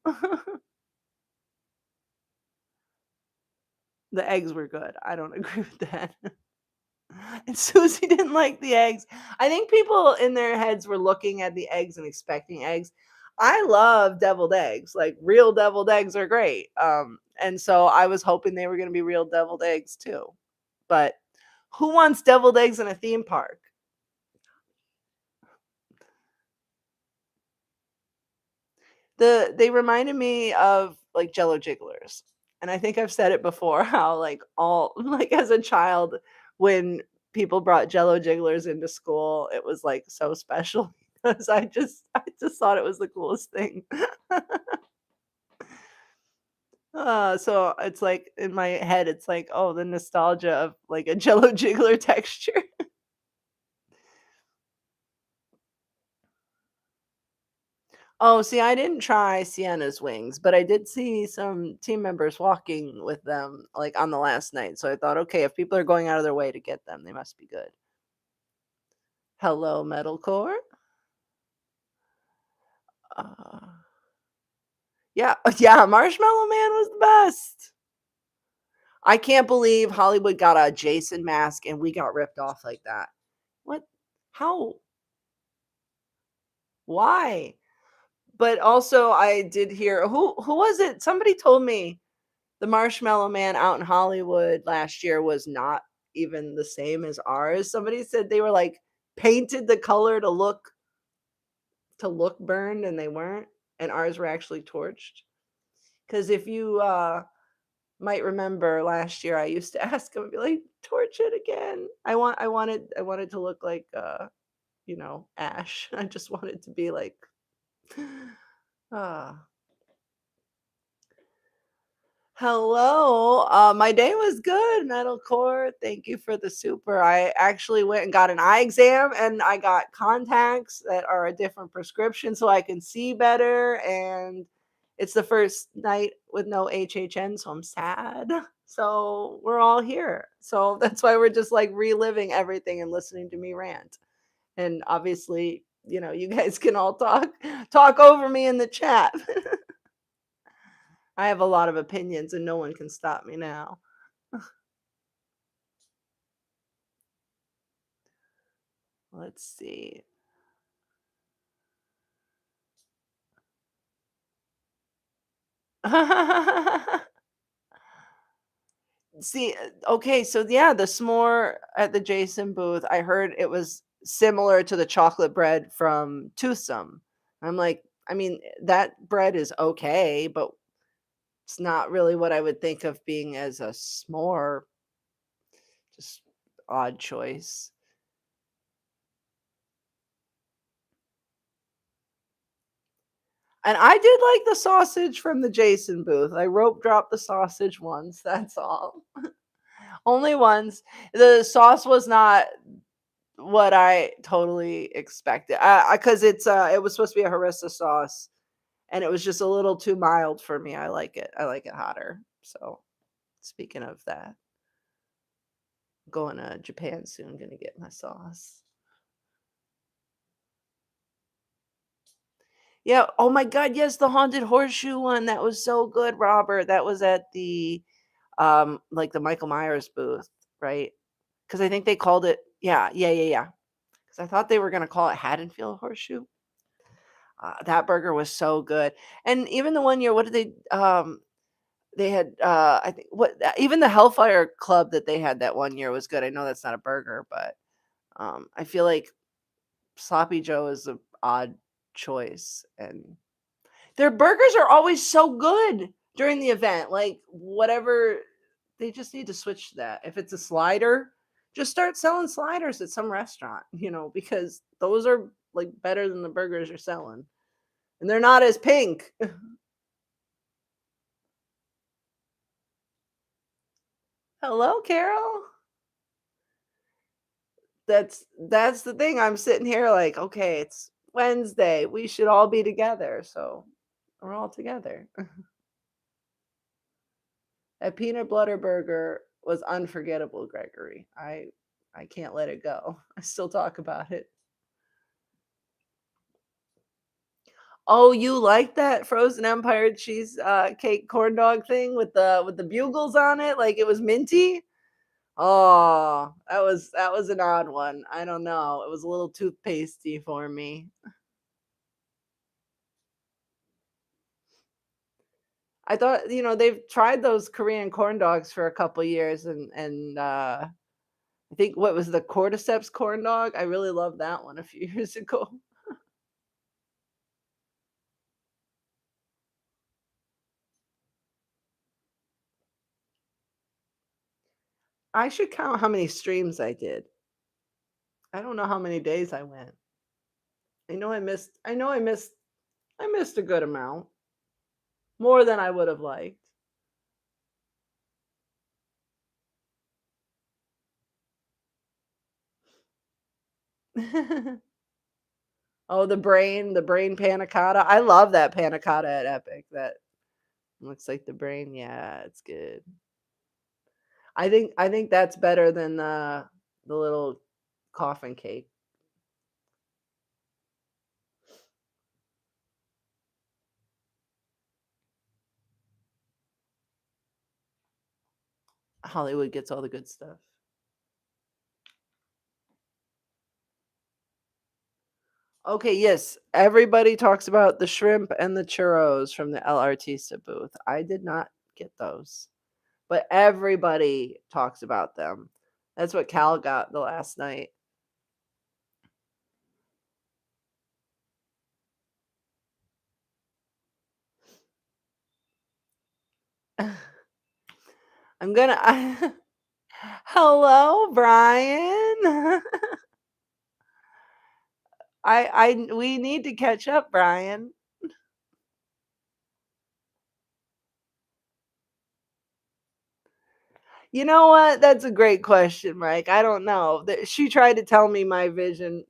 The eggs were good. I don't agree with that. And Susie didn't like the eggs. I think people in their heads were looking at the eggs and expecting eggs. I love deviled eggs. Like real deviled eggs are great. And so I was hoping they were going to be real deviled eggs too. But who wants deviled eggs in a theme park? They reminded me of like Jello jigglers. And I think I've said it before how like all like as a child when people brought Jello jigglers into school, it was like so special because I just thought it was the coolest thing. So it's like in my head, it's like, oh, the nostalgia of like a Jello jiggler texture. Oh, see, I didn't try Sienna's wings, but I did see some team members walking with them, like, on the last night, so I thought, "Okay, if people are going out of their way to get them, they must be good." Hello, metalcore. Uh, yeah, yeah, Marshmallow Man was the best. I can't believe Hollywood got a Jason mask and we got ripped off like that. What? How? Why? But also, I did hear who was it? Somebody told me the Marshmallow Man out in Hollywood last year was not even the same as ours. Somebody said they were, like, painted the color to look burned, and they weren't, and ours were actually torched. Because if you, might remember last year, I used to ask them, be like, "Torch it again." I wanted to look like, ash. I just wanted to be like, ah. Hello. My day was good, metalcore. Thank you for the super. I actually went and got an eye exam and I got contacts that are a different prescription so I can see better. And it's the first night with no HHN, so I'm sad. So we're all here. So that's why we're just like reliving everything and listening to me rant. And obviously, you guys can all talk over me in the chat. I have a lot of opinions and no one can stop me now. Let's see. See, okay, so yeah, the s'more at the Jason booth, I heard it was similar to the chocolate bread from Toothsome. I'm like, I mean, that bread is okay, but it's not really what I would think of being as a s'more, just odd choice. And I did like the sausage from the Jason booth. I rope dropped the sausage once, that's all. Only once. The sauce was not what I totally expected. Because it was supposed to be a harissa sauce, and it was just a little too mild for me. I like it. I like it hotter. So, speaking of that, going to Japan soon, gonna get my sauce. Yeah. Oh my God. Yes, the haunted horseshoe one. That was so good, Robert. That was at the like the Michael Myers booth, right? Because I think they called it. Yeah. Yeah. Yeah. Yeah. Because I thought they were gonna call it Haddonfield horseshoe. That burger was so good. And even the one year, what did they had, I think even the Hellfire Club that they had that one year was good. I know that's not a burger, but, I feel like Sloppy Joe is a odd choice, and their burgers are always so good during the event, like, whatever they just need to switch to that. If it's a slider, just start selling sliders at some restaurant, because those are, like, better than the burgers you're selling, and they're not as pink. Hello, Carol. That's the thing. I'm sitting here like, okay, it's Wednesday. We should all be together. So we're all together. That peanut butter burger was unforgettable, Gregory. I can't let it go. I still talk about it. Oh, you like that frozen empire cheese cake corn dog thing with the bugles on it, like it was minty? Oh, that was an odd one. I don't know. It was a little toothpastey for me. I thought, they've tried those Korean corn dogs for a couple years and I think what was the cordyceps corn dog? I really loved that one a few years ago. I should count how many streams I did. I don't know how many days I went. I missed a good amount, more than I would have liked. Oh, the brain panna cotta. I love that panna cotta at Epic. That looks like the brain. Yeah, it's good. I think that's better than the little coffin cake. Hollywood gets all the good stuff. Okay, yes. Everybody talks about the shrimp and the churros from the El Artista booth. I did not get those, but everybody talks about them. That's what Cal got the last night. I'm gonna. Hello, Brian. we need to catch up, Brian. You know what? That's a great question, Mike. I don't know. She tried to tell me my vision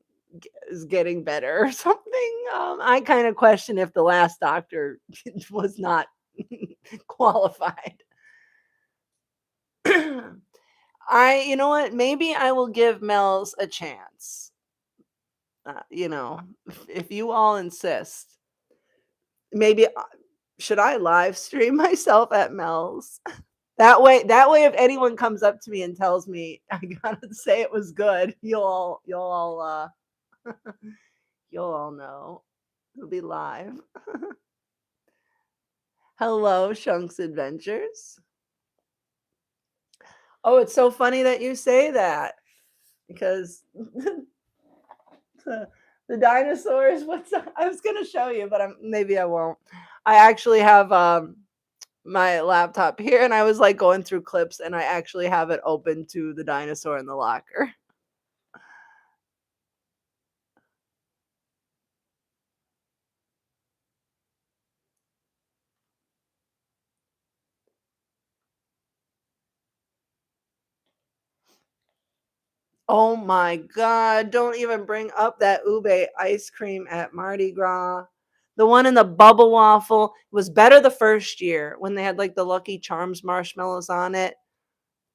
is getting better or something. I kind of question if the last doctor was not qualified. You know what? Maybe I will give Mel's a chance. If you all insist, maybe should I live stream myself at Mel's? That way, if anyone comes up to me and tells me I gotta say it was good, you'll all know. It'll be live. Hello, Shunk's Adventures. Oh, it's so funny that you say that because the dinosaurs. I was gonna show you, but maybe I won't. I actually have my laptop here, and I was like going through clips, and I actually have it open to the dinosaur in the locker. Oh my god, don't even bring up that ube ice cream at Mardi Gras. The one in the bubble waffle was better the first year when they had like the Lucky Charms marshmallows on it.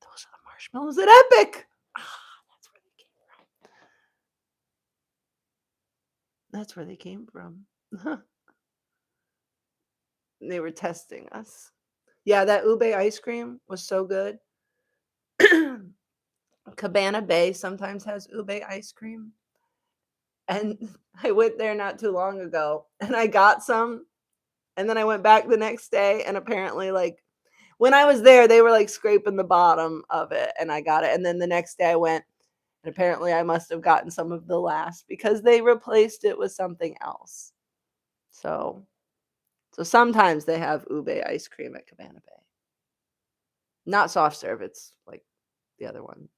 Those are the marshmallows at Epic. Ah, that's where they came. That's where they came from. They were testing us. Yeah, that ube ice cream was so good. Cabana Bay sometimes has ube ice cream. And I went there not too long ago and I got some. And then I went back the next day and apparently like when I was there, they were like scraping the bottom of it and I got it. And then the next day I went and apparently I must have gotten some of the last because they replaced it with something else. So so sometimes they have ube ice cream at Cabana Bay. Not soft serve, it's like the other one.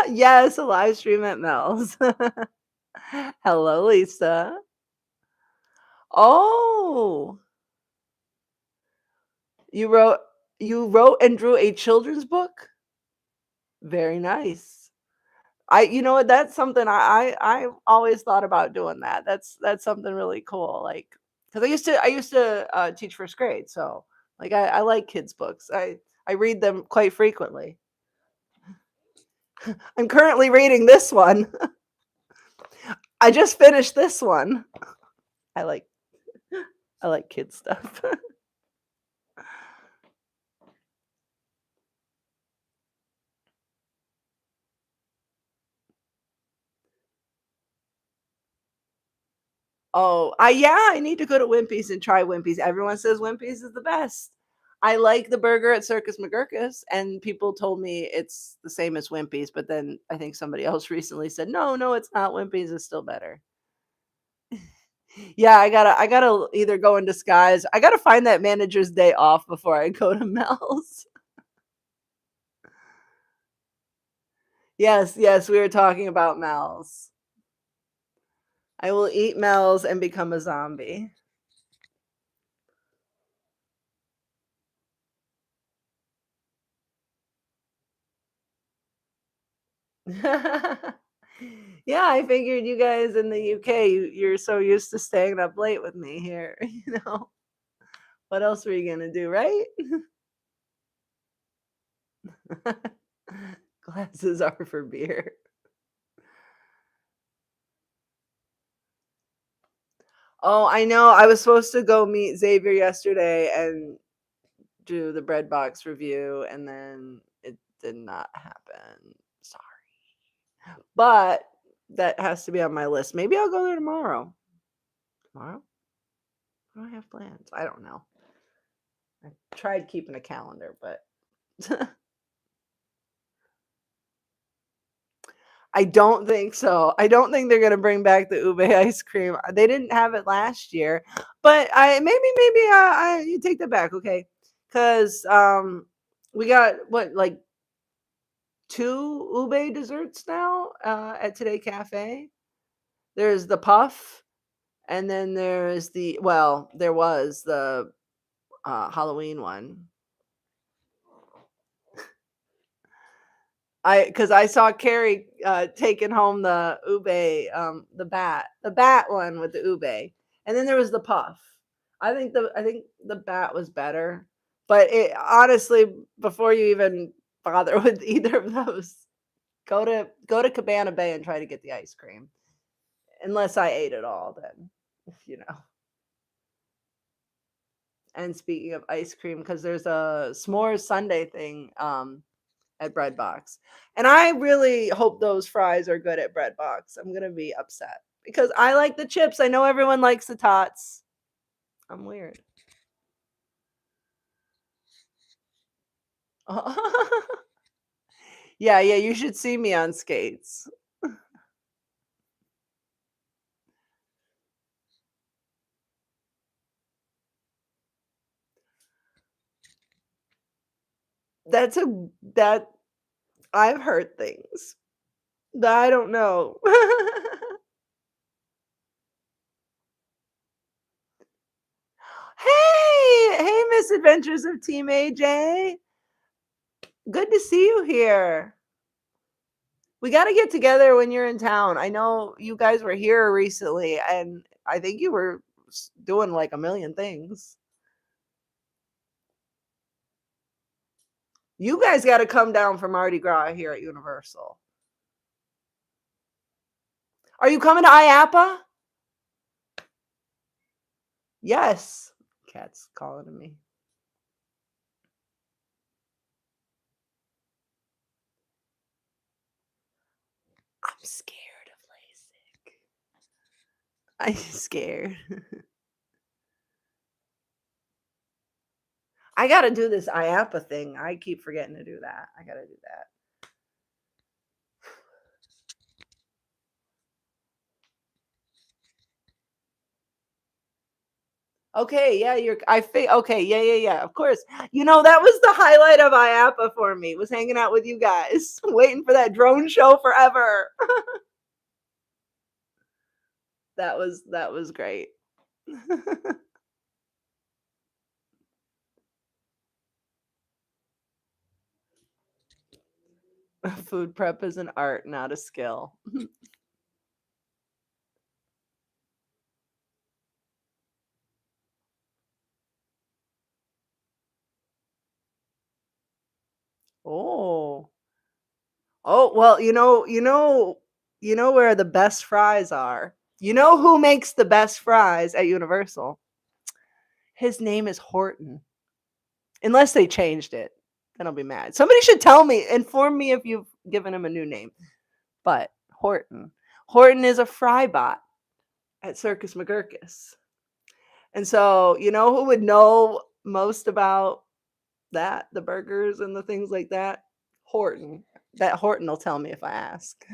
Yes, a live stream at Mel's. Hello, Lisa. Oh, you wrote you wrote and drew a children's book? Very nice. You know what, that's something I always thought about doing that. That's something really cool, like, because I used to teach first grade, so, like, I like kids' books. I read them quite frequently. I'm currently reading this one. I just finished this one. I like I like kids stuff. Oh, I need to go to Wimpy's and try Wimpy's. Everyone says Wimpy's is the best. I like the burger at Circus McGurkus, and people told me it's the same as Wimpy's, but then I think somebody else recently said, "No, no, it's not. Wimpy's is still better." Yeah, I gotta either go in disguise. I gotta find that manager's day off before I go to Mel's. Yes, yes, we were talking about Mel's. I will eat Mel's and become a zombie. Yeah, I figured you guys in the UK, you're so used to staying up late with me here, you know? What else were you gonna do, right? Glasses are for beer. Oh, I know. I was supposed to go meet Xavier yesterday and do the bread box review, and then it did not happen. Sorry. But that has to be on my list. Maybe I'll go there tomorrow. Tomorrow? What do I have plans? I don't know. I tried keeping a calendar, but I don't think so. I don't think they're gonna bring back the ube ice cream. They didn't have it last year, but maybe you take that back, okay? Because we got what, like, two ube desserts now at Today Cafe. There's the puff, and then there was the Halloween one. Because I saw Carrie, taking home the ube, the bat one with the ube, and then there was the puff. I think the bat was better, but it honestly, before you even bother with either of those, go to Cabana Bay and try to get the ice cream. Unless I ate it all, then, you know. And speaking of ice cream, because there's a s'mores Sunday thing, at Breadbox. And I really hope those fries are good at Breadbox. I'm gonna be upset because I like the chips. I know everyone likes the tots. I'm weird. Yeah, yeah, you should see me on skates. That's a that I've heard things that I don't know. Hey, misadventures of Team AJ. Good to see you here. We got to get together when you're in town. I know you guys were here recently, and I think you were doing like a million things. You guys got to come down for Mardi Gras here at Universal. Are you coming to IAPA? Yes. Cat's calling to me. I'm scared of LASIK. I'm scared. I got to do this IAPA thing. I keep forgetting to do that. I got to do that. Okay, yeah, okay, yeah, yeah, yeah. Of course. That was the highlight of IAPA for me, was hanging out with you guys, waiting for that drone show forever. That was great. Food prep is an art, not a skill. Oh. Oh, well, you know where the best fries are. You know who makes the best fries at Universal? His name is Horton. Unless they changed it, then I'll be mad. Somebody should tell me, inform me if you've given him a new name. But Horton. Horton is a fry bot at Circus McGurkus. And so, you know who would know most about that, the burgers and the things like that? Horton. That Horton will tell me if I ask.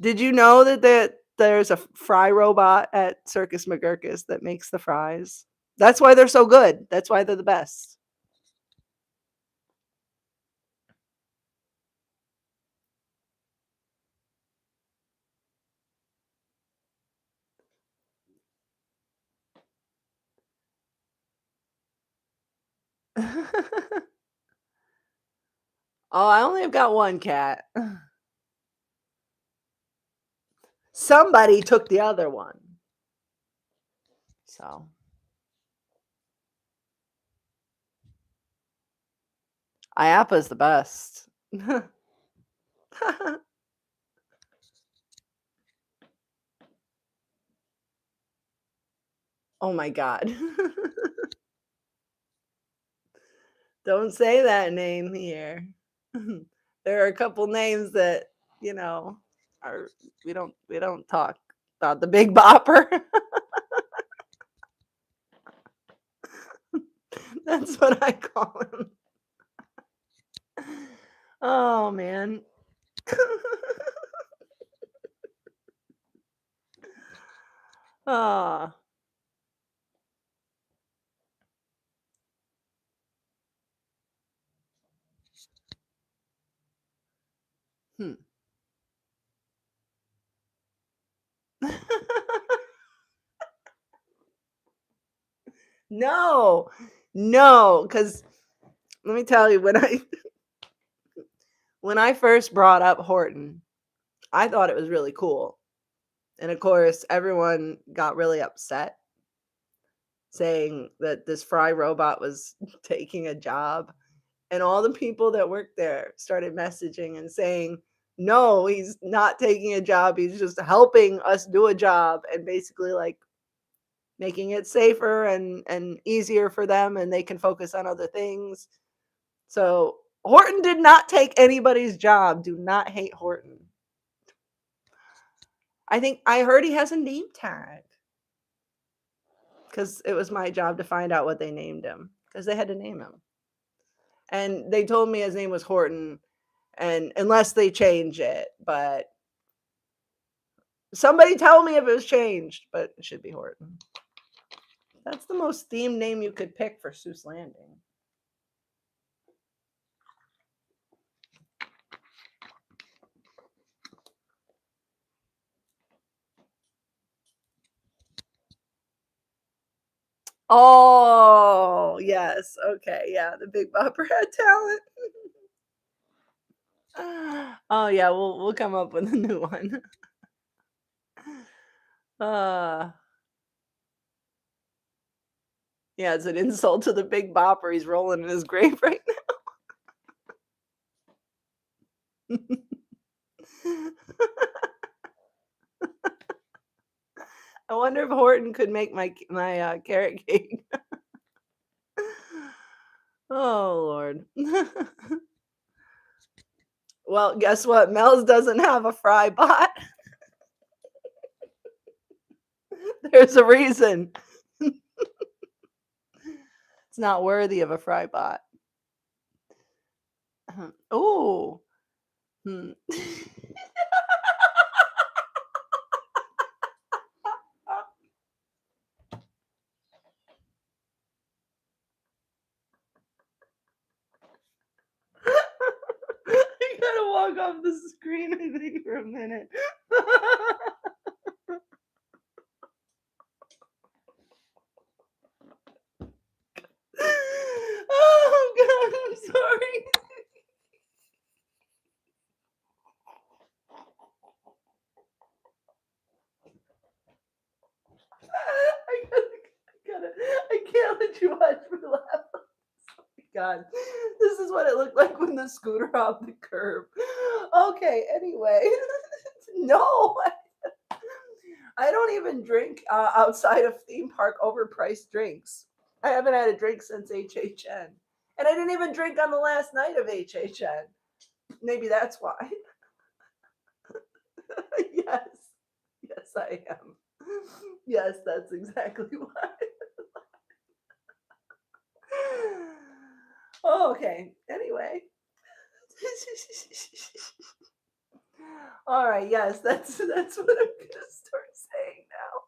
Did you know that there's a fry robot at Circus McGurkus that makes the fries? That's why they're so good. That's why they're the best. Oh, I only have got one cat. Somebody took the other one. So, IAPA's the best. Oh my god. Don't say that name here. There are a couple names that, you know, are we don't talk about the Big Bopper. That's what I call him. Oh man. Ah. Hmm. No. No, because let me tell you, when I first brought up Horton, I thought it was really cool. And of course, everyone got really upset saying that this fry robot was taking a job. And all the people that worked there started messaging and saying, no, he's not taking a job. He's just helping us do a job and basically like making it safer and easier for them and they can focus on other things. So Horton did not take anybody's job. Do not hate Horton. I heard he has a name tag because it was my job to find out what they named him because they had to name him. And they told me his name was Horton, and unless they change it, but somebody tell me if it was changed, but it should be Horton. That's the most themed name you could pick for Seuss Landing. Oh, yes. Okay. Yeah. The Big Bopper had talent. Oh, yeah. We'll come up with a new one. Uh, yeah. It's an insult to the Big Bopper. He's rolling in his grave right now. I wonder if Horton could make my carrot cake. Oh, Lord. Well, guess what? Mel's doesn't have a fry bot. There's a reason. It's not worthy of a fry bot. Oh. Hmm. I gotta walk off the screen, I think, for a minute. god. This is what it looked like when the scooter off the curb. Okay, anyway. No, I don't even drink outside of theme park overpriced drinks. I haven't had a drink since HHN. And I didn't even drink on the last night of HHN. Maybe that's why. Yes. Yes, I am. Yes, that's exactly why. Oh, okay. Anyway. All right. Yes, that's what I'm gonna start saying now.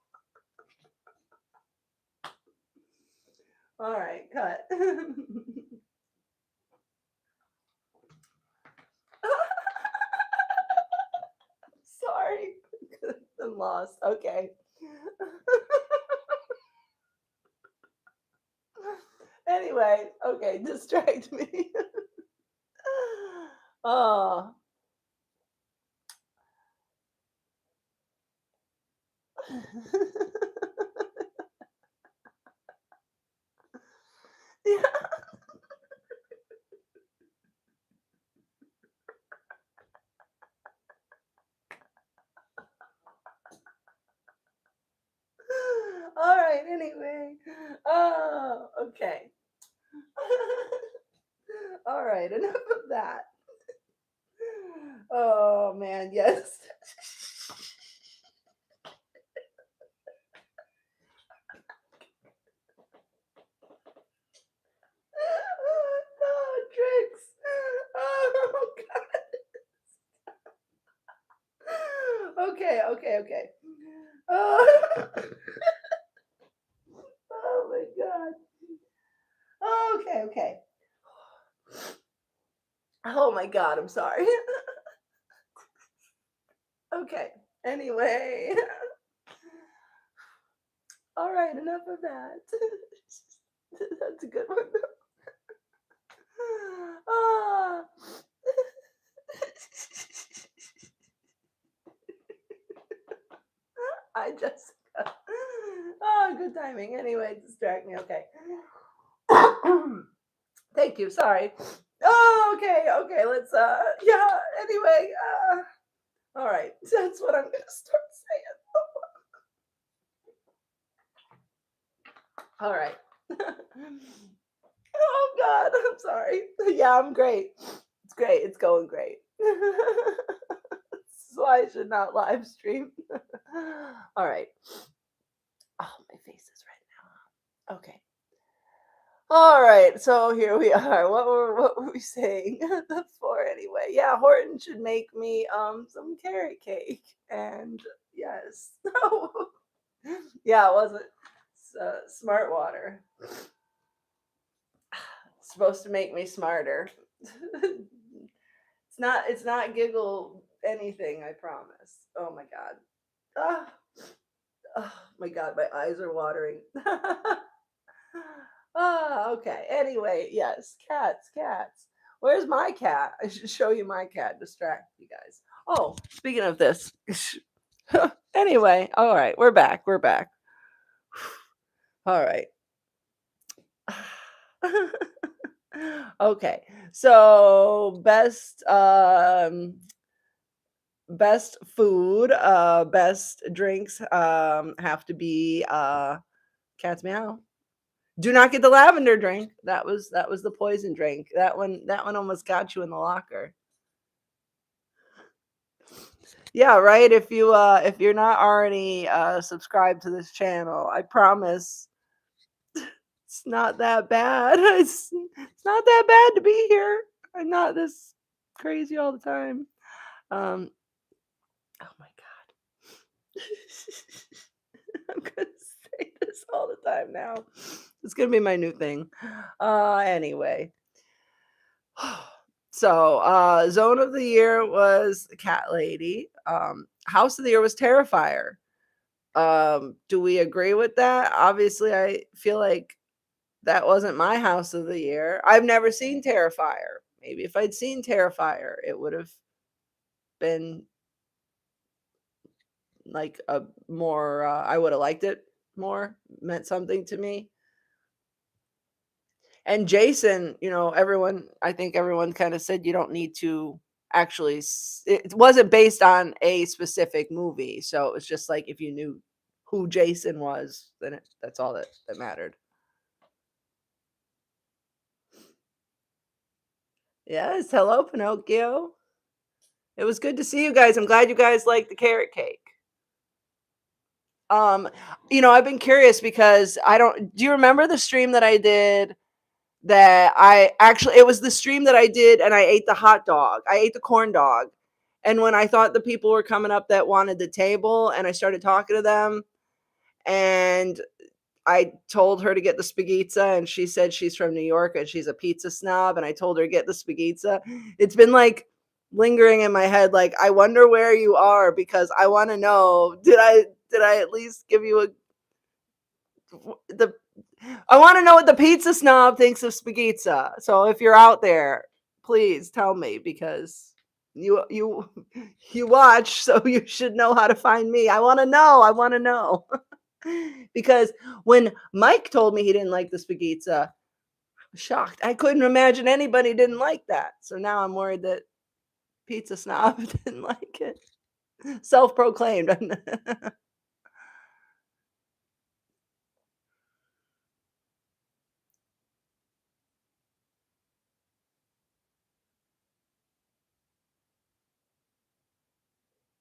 All right. Cut. Sorry. I'm lost. Okay. Anyway. Okay. Distract me. Oh. Yeah. All right. Anyway. Oh. Okay. All right. Enough of that. Oh man. Yes. Oh, tricks. Oh god. Okay. Okay. Okay. Oh, oh my god. Okay. Okay. Oh my god. I'm sorry. Okay. Anyway. All right. Enough of that. That's a good one. Ah. Hi, Jessica. Oh, good timing. Anyway, distract me. Okay. Thank you. Sorry. Oh, okay. Okay. Let's, yeah. Anyway, all right. That's what I'm going to start saying. All right. Oh, God. I'm sorry. Yeah, I'm great. It's great. It's going great. That's why I should not live stream. All right. Oh, my face is red now. Okay. All right, so here we are. What were we saying before anyway? Yeah, Horton should make me some carrot cake. And yes. Yeah, it wasn't smart water. It's supposed to make me smarter. It's not giggle anything, I promise. Oh my god. Ah, oh my god, my eyes are watering. Ah, okay. Anyway, yes, cats, cats. Where's my cat? I should show you my cat, distract you guys. Oh, speaking of this. Anyway, all right, we're back. We're back. All right. Okay. So, best food, best drinks have to be cat's meow. Do not get the lavender drink. That was the poison drink. That one almost got you in the locker. Yeah, right. If you're not already subscribed to this channel, I promise it's not that bad. It's not that bad to be here. I'm not this crazy all the time. Um oh my god. I'm gonna say this all the time now. It's gonna be my new thing. Anyway. So, zone of the year was Cat Lady. House of the year was Terrifier. Do we agree with that? Obviously, I feel like that wasn't my house of the year. I've never seen Terrifier. Maybe if I'd seen Terrifier, it would have been like a more, I would have liked it more, meant something to me. And Jason, everyone I think everyone kinda said you don't need to actually it wasn't based on a specific movie, so it was just like if you knew who Jason was, then that's all that mattered. Yes, hello, Pinocchio. It was good to see you guys. I'm glad you guys like the carrot cake. Um, I've been curious because I don't do you remember the stream that I did that I actually it was the stream that I did and I ate the hot dog. I ate the corn dog. And when I thought the people were coming up that wanted the table and I started talking to them and I told her to get the spaghetti and she said she's from New York and she's a pizza snob and I told her to get the spaghetti. It's been like lingering in my head like I wonder where you are because I want to know did I at least give you a the I want to know what the pizza snob thinks of spaghetti. So if you're out there, please tell me because you you watch, so you should know how to find me. I want to know. I want to know. Because when Mike told me he didn't like the spaghetti, I was shocked. I couldn't imagine anybody didn't like that. So now I'm worried that pizza snob didn't like it. Self-proclaimed.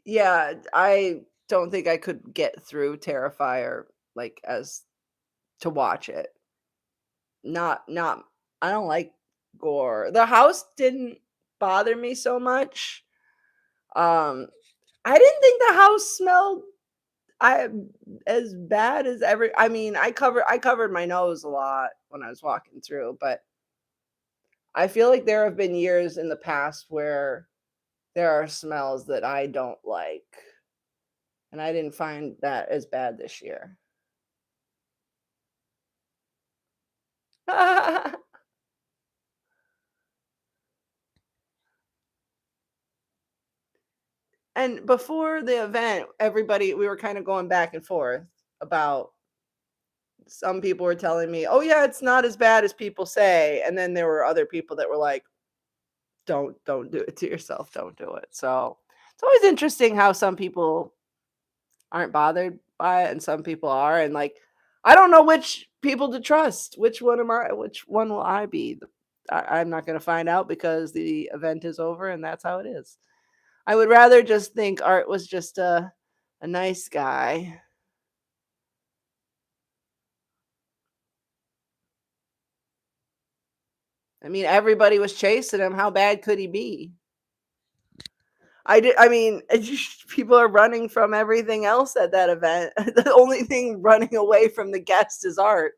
Yeah, I don't think I could get through Terrifier like as to watch it. Not I don't like gore. The house didn't bother me so much. Um I didn't think the house smelled I as bad as every I mean, I covered my nose a lot when I was walking through, but I feel like there have been years in the past where there are smells that I don't like, and I didn't find that as bad this year. And before the event, everybody we were kind of going back and forth about some people were telling me, "Oh yeah, it's not as bad as people say." And then there were other people that were like, "Don't do it to yourself. Don't do it." So, it's always interesting how some people aren't bothered by it and some people are and like I don't know which people to trust. Which one will I be? I'm not going to find out because the event is over and that's how it is. I would rather just think Art was just a nice guy. I mean, everybody was chasing him. How bad could he be? I mean, people are running from everything else at that event. The only thing running away from the guest is Art.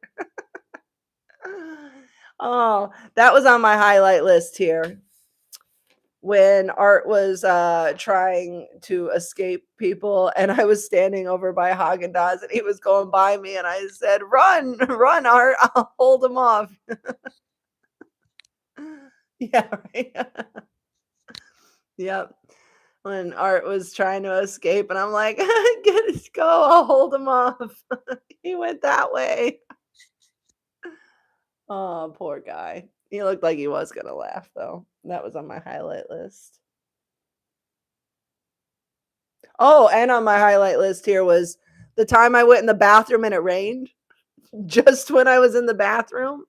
Oh, that was on my highlight list here. When Art was trying to escape people, and I was standing over by Haagen Dazs, and he was going by me, and I said, "Run, run, Art! I'll hold him off." Yeah, right. Yep. When Art was trying to escape, and I'm like, "Get it, go! I'll hold him off." He went that way. Oh, poor guy. He looked like he was gonna laugh though. That was on my highlight list. Oh, and on my highlight list here was the time I went in the bathroom and it rained. Just when I was in the bathroom,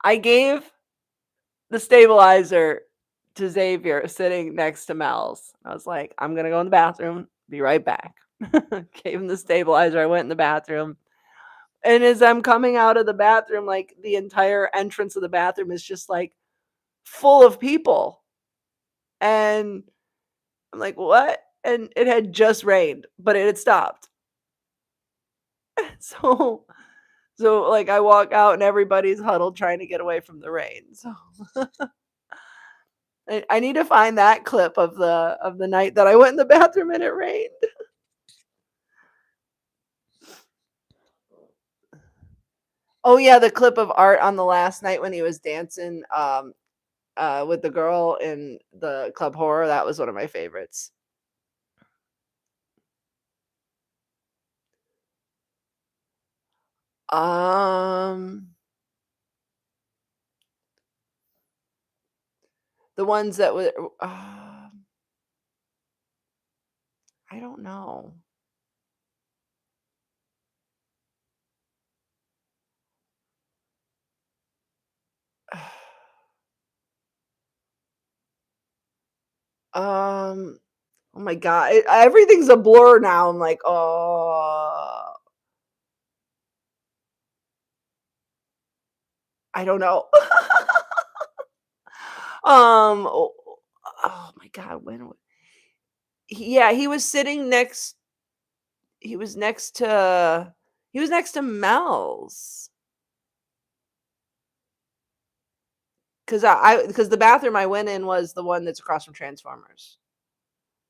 I gave the stabilizer to Xavier sitting next to Mel's. I was like, I'm gonna go in the bathroom, be right back. Gave him the stabilizer. I went in the bathroom. And as I'm coming out of the bathroom, like the entire entrance of the bathroom is just like full of people. And I'm like, what? And it had just rained, but it had stopped. So like I walk out and everybody's huddled trying to get away from the rain. So I need to find that clip of the night that I went in the bathroom and it rained. Oh yeah, the clip of Art on the last night when he was dancing with the girl in the club horror. That was one of my favorites. Um, the ones that were, I don't know. Um, oh my god, everything's a blur now. I'm like, oh, I don't know. Oh, oh my god, yeah, he was next to he was next to Mel's. 'Cause the bathroom I went in was the one that's across from Transformers.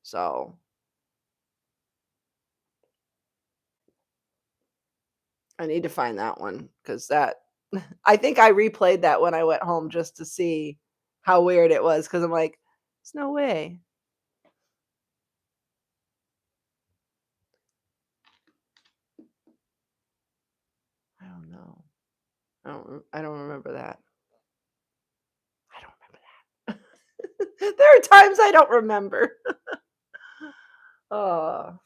So, I need to find that one because that I think I replayed that when I went home just to see how weird it was. Because 'cause I'm like, "There's no way." I don't know. I don't remember that. I don't remember that. There are times I don't remember. Oh.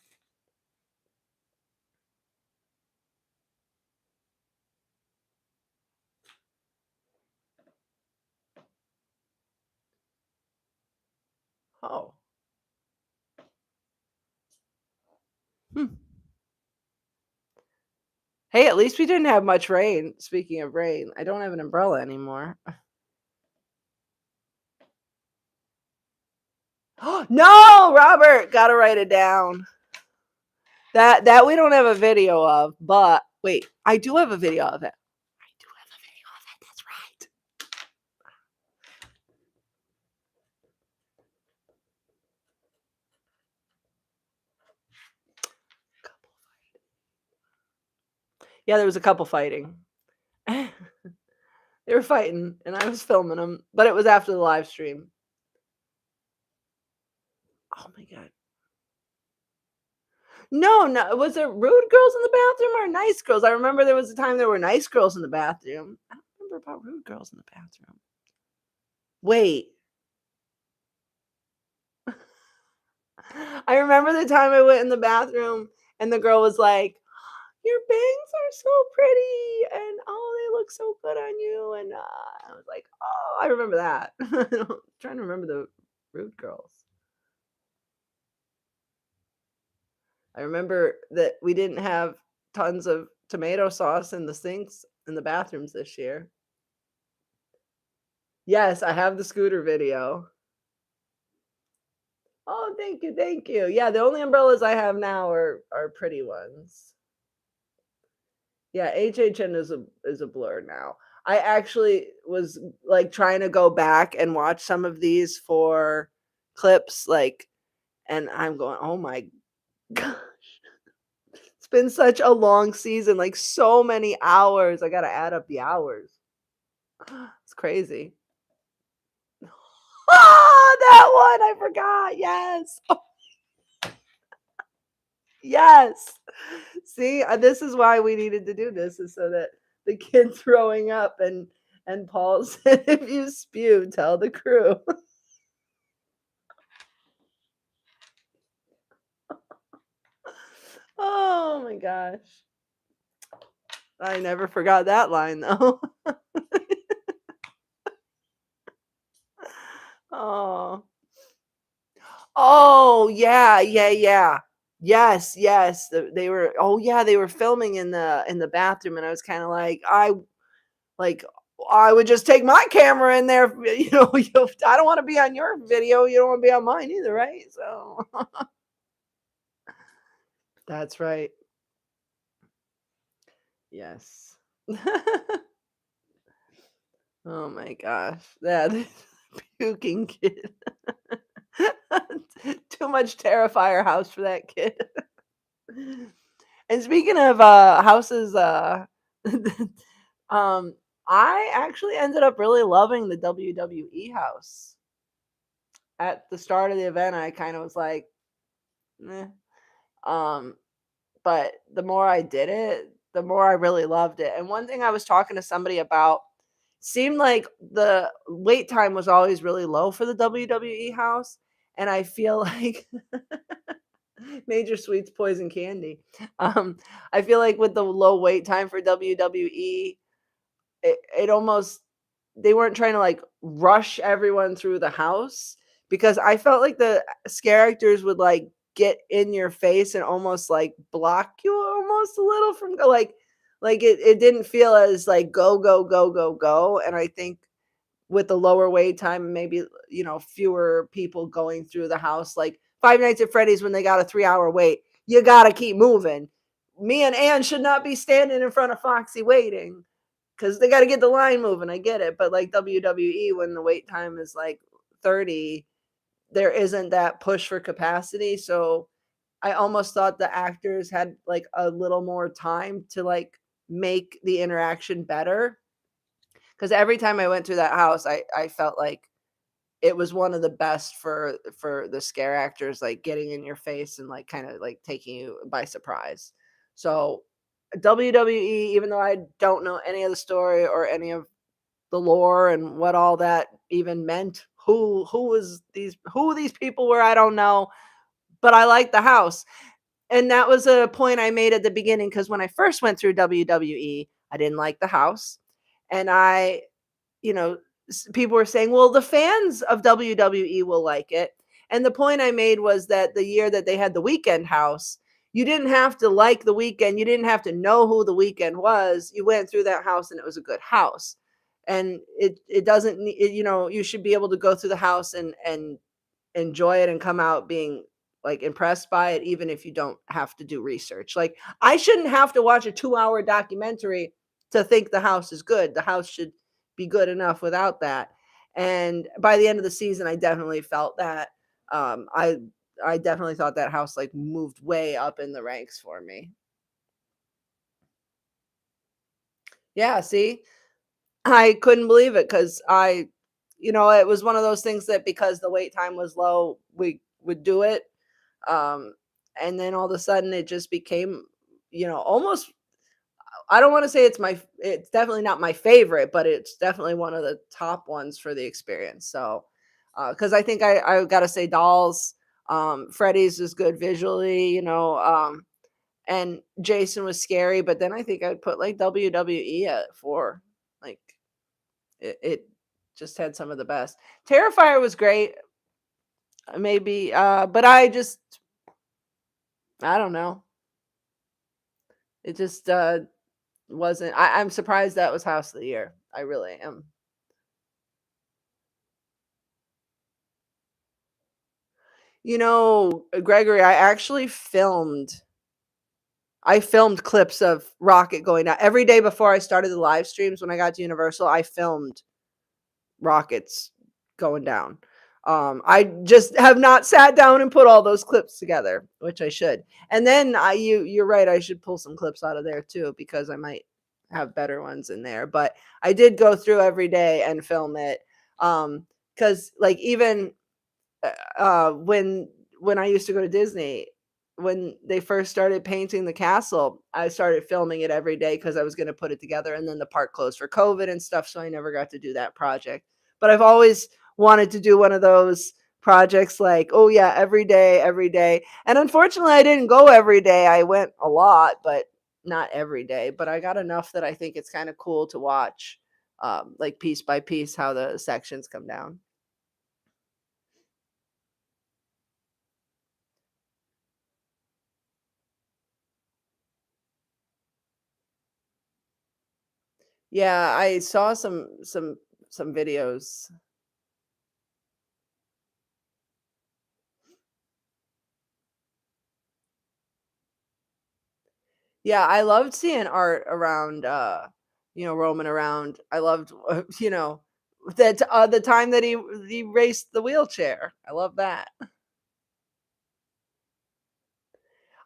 Oh. Hmm. Hey, at least we didn't have much rain. Speaking of rain, I don't have an umbrella anymore. No, Robert, gotta write it down. That we don't have a video of, but wait, I do have a video of it. I do have a video of it. That's right. Yeah, there was a couple fighting. They were fighting, and I was filming them, but it was after the live stream. Oh my god. No, no, was it rude girls in the bathroom or nice girls? I remember there was a time there were nice girls in the bathroom. I don't remember about rude girls in the bathroom. Wait. I remember the time I went in the bathroom and the girl was like, "Your bangs are so pretty, and oh, they look so good on you." And I was like, "Oh, I remember that." I'm trying to remember the rude girls. I remember that we didn't have tons of tomato sauce in the sinks in the bathrooms this year. Yes, I have the scooter video. Oh, thank you, thank you. Yeah, the only umbrellas I have now are pretty ones. Yeah, HHN is a blur now. I actually was, like, trying to go back and watch some of these for clips, like, and I'm going, "Oh my gosh." It's been such a long season, like, so many hours. I gotta add up the hours. It's crazy. Ah, that one, I forgot, yes. Yes. See, this is why we needed to do this, is so that the kid throwing up and Paul said, "If you spew, tell the crew." Oh my gosh. I never forgot that line though. Oh. Oh, yeah, yeah, yeah. Yes, yes. They were, oh yeah, they were filming in the bathroom and I was kind of like I would just take my camera in there, I don't want to be on your video, you don't want to be on mine either, right? So that's right. Yes. Oh my gosh. Yeah, the puking kid. Too much Terrifier house for that kid. And speaking of houses, um, I actually ended up really loving the WWE house. At the start of the event, I kind of was like, "Meh." Um, but the more I did it, the more I really loved it. And one thing I was talking to somebody about seemed like the wait time was always really low for the WWE house. And I feel like Major Sweets Poison Candy. Um, I feel like with the low wait time for WWE, it almost they weren't trying to like rush everyone through the house because I felt like the scare actors would like get in your face and almost like block you almost a little from like it didn't feel as like go go go go go. And I think with the lower wait time, maybe fewer people going through the house, like Five Nights at Freddy's when they got a 3 hour wait, you gotta keep moving. Me and Ann should not be standing in front of Foxy waiting because they got to get the line moving. I get it, but like WWE, when the wait time is like 30, there isn't that push for capacity. So I almost thought the actors had like a little more time to like make the interaction better. Because every time I went through that house, I felt like it was one of the best for the scare actors, like getting in your face and like kind of like taking you by surprise. So WWE, even though I don't know any of the story or any of the lore and what all that even meant, who these people were, I don't know, but I like the house. And that was a point I made at the beginning because when I first went through WWE, I didn't like the house. And you know, people were saying, well, the fans of WWE will like it. And the point I made was that the year that they had the Weekend house, you didn't have to like the Weekend. You didn't have to know who the Weekend was. You went through that house and it was a good house. And it doesn't you should be able to go through the house and enjoy it and come out being like impressed by it, even if you don't have to do research. Like I shouldn't have to watch a 2 hour documentary to think the house is good. The house should be good enough without that. And by the end of the season, I definitely felt that. Um, I I definitely thought that house like moved way up in the ranks for me. Yeah, see, I couldn't believe it because it was one of those things that because the wait time was low, we would do it. Um, and then all of a sudden it just became, almost, I don't want to say it's definitely not my favorite, but it's definitely one of the top ones for the experience. So, because I think I got to say Dolls, Freddy's is good visually, and Jason was scary, but then I think I'd put like WWE at 4. Like it just had some of the best. Terrifier was great, maybe, but I don't know. It just wasn't. I'm surprised that was House of the Year. I really am. Gregory, I filmed clips of Rocket going down every day before I started the live streams. When I got to Universal, I filmed rockets going down. I just have not sat down and put all those clips together, which I should. And then you're right. I should pull some clips out of there too because I might have better ones in there. But I did go through every day and film it. Because like even when I used to go to Disney, when they first started painting the castle, I started filming it every day because I was going to put it together. And then the park closed for COVID and stuff, so I never got to do that project. But I've always wanted to do one of those projects like, oh yeah, every day, every day. And unfortunately, I didn't go every day. I went a lot, but not every day. But I got enough that I think it's kind of cool to watch, like piece by piece, how the sections come down. Yeah, I saw some videos. Yeah, I loved seeing art around roaming around. I loved that the time that he raced the wheelchair. I love that.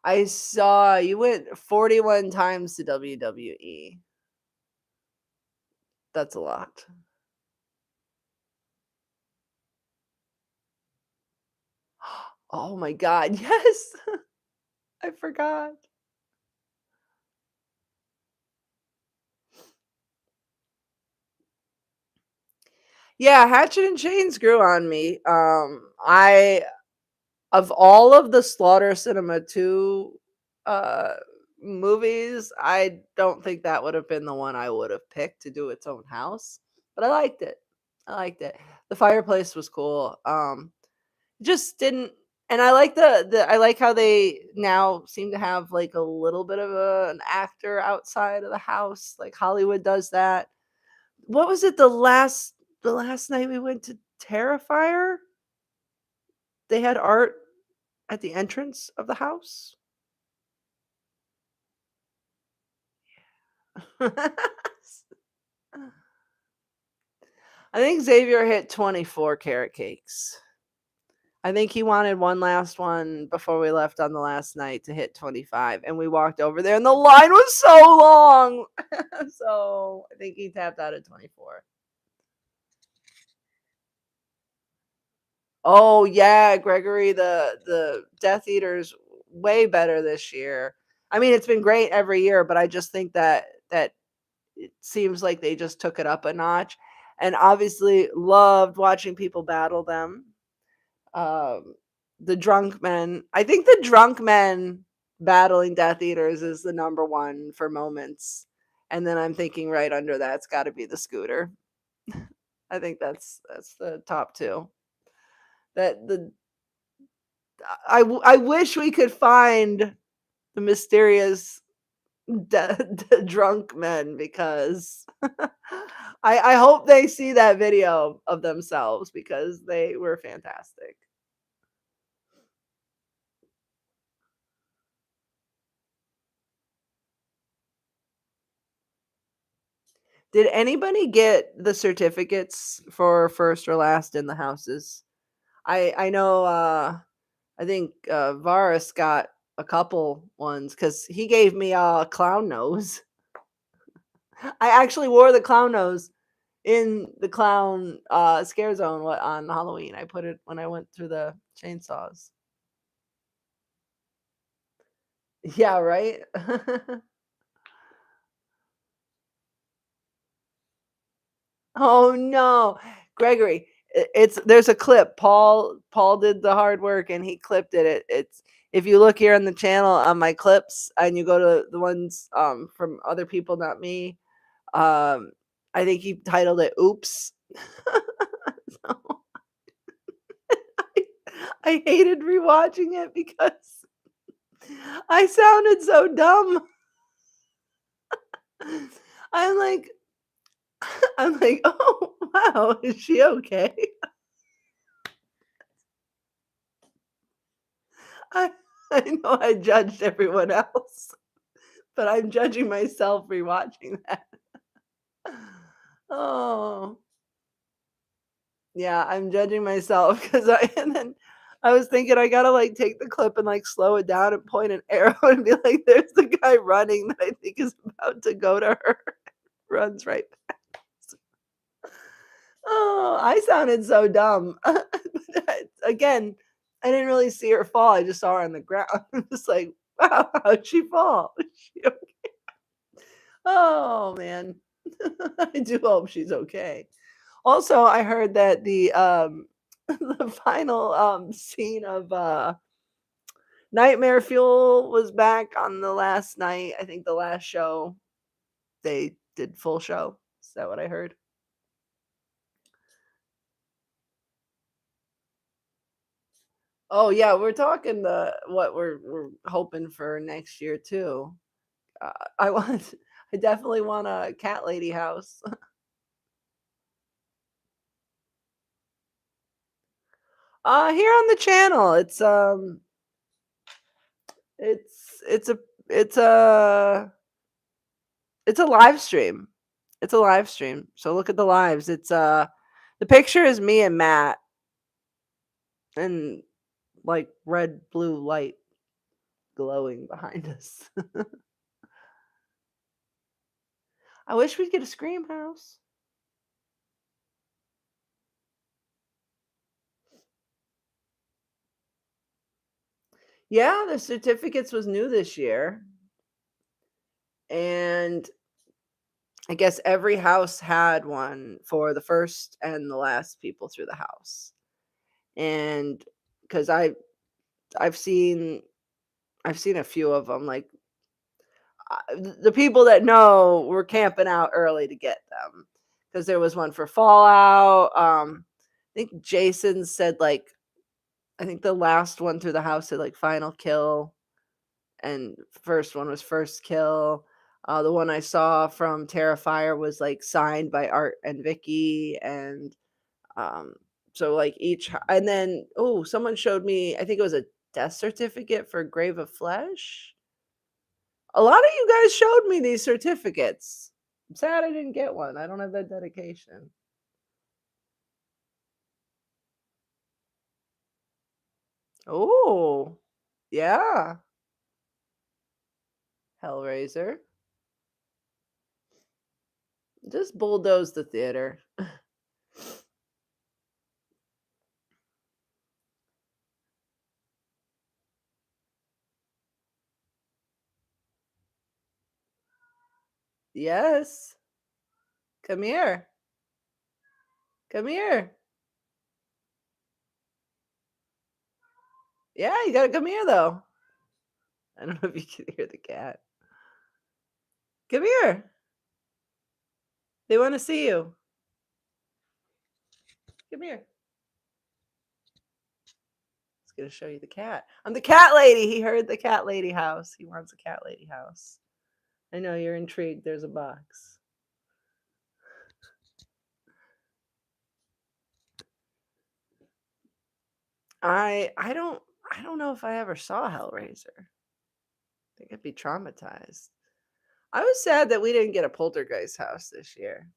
I saw you went 41 times to WWE. That's a lot. Oh my god, yes. I forgot. Yeah, Hatchet and Chains grew on me. I Of all of the Slaughter Cinema 2, uh, movies, I don't think that would have been the one I would have picked to do its own house, but I liked it. I liked it. The fireplace was cool. Just didn't and I like I like how they now seem to have, like, a little bit of an actor outside of the house, like Hollywood does that. What was it the last night we went to Terrifier? They had art at the entrance of the house? I think Xavier hit 24 carrot cakes. I think he wanted one last one before we left on the last night to hit 25, and we walked over there, and the line was so long. So, I think he tapped out at 24. Oh, yeah, Gregory, the Death Eater's way better this year. I mean, it's been great every year, but I just think that it seems like they just took it up a notch, and obviously loved watching people battle them. Um, the drunk men I think the drunk men battling Death Eaters is the number 1 for moments, and then I'm thinking right under that's gotta be the scooter. I think that's the top 2. That the I wish we could find the mysterious drunk men because I hope they see that video of themselves because they were fantastic. Did anybody get the certificates for first or last in the houses? I know, I think, Varus got a couple ones because he gave me a clown nose. I actually wore the clown nose in the clown, scare zone on Halloween. I put it when I went through the chainsaws. Yeah, right? Oh, no. Gregory, it's there's a clip. Paul did the hard work and he clipped it. It's if you look here on the channel on my clips and you go to the ones from other people, not me, um, I think he titled it Oops. So I, I hated rewatching it because I sounded so dumb. I'm like I'm like, "Oh, wow, is she okay?" I I know I judged everyone else, but I'm judging myself rewatching that. Oh, yeah, I'm judging myself because I and then I was thinking I gotta, like, take the clip and, like, slow it down and point an arrow and be like, "There's the guy running that I think is about to go to her." Runs right past. Oh, I sounded so dumb. But again, I didn't really see her fall, I just saw her on the ground. I'm just like, "Wow, how'd she fall? Is she Oh, man. I do hope she's okay. Also, I heard that the final, scene of, Nightmare Fuel was back on the last night. I think the last show, they did full show. Is that what I heard? Oh, yeah, we're talking the what we're hoping for next year too. I want I definitely want a cat lady house. Here on the channel, it's a it's a it's a live stream. It's a live stream. So look at the lives. The picture is me and Matt and like red blue light glowing behind us. I wish we'd get a scream house. Yeah, the certificates was new this year. And I guess every house had one for the first and the last people through the house. And because I've seen I've seen a few of them. Like the people that know were camping out early to get them because there was one for Fallout. I think Jason said like I think the last one through the house said like final kill, and first one was first kill. The one I saw from Terrifier was like signed by Art and Vicky, and um, so like and then oh, someone showed me. I think it was a death certificate for Grave of Flesh. A lot of you guys showed me these certificates. I'm sad I didn't get one. I don't have that dedication. Oh, yeah. Hellraiser. Just bulldoze the theater. Yes. Come here. Come here. Yeah, you gotta come here though. I don't know if you can hear the cat. Come here. They want to see you. Come here. It's gonna show you the cat. I'm the cat lady. He heard the cat lady house. He wants a cat lady house. I know you're intrigued. There's a box. I don't know if I ever saw Hellraiser. I think I'd be traumatized. I was sad that we didn't get a poltergeist house this year.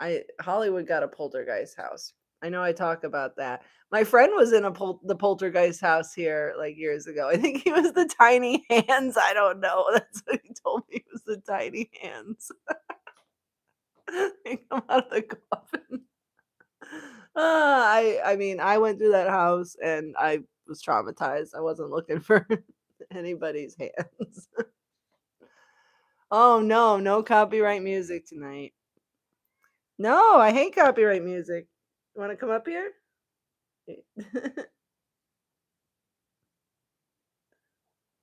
I Hollywood got a poltergeist house. I know I talk about that. My friend was in the poltergeist house here like years ago. I think he was the tiny hands. I don't know. That's what he told me. He was the tiny hands. They come out of the coffin. I mean, I went through that house and I was traumatized. I wasn't looking for anybody's hands. Oh no, no copyright music tonight. No, I hate copyright music. You want to come up here?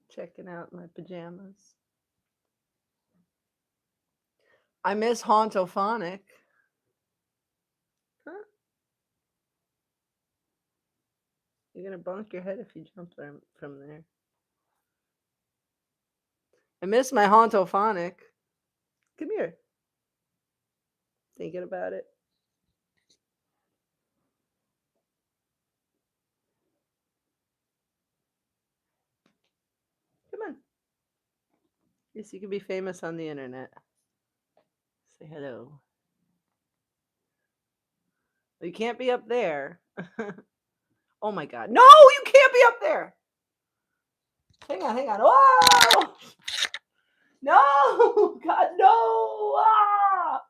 Checking out my pajamas. I miss Hauntophonic. Huh? You're gonna bonk your head if you jump from there. I miss my Hauntophonic. Come here. Thinking about it. Come on. Yes, you can be famous on the internet. Say hello. Well, you can't be up there. Oh my god. No, you can't be up there. Hang on, hang on. Whoa! No! God, no! Ah!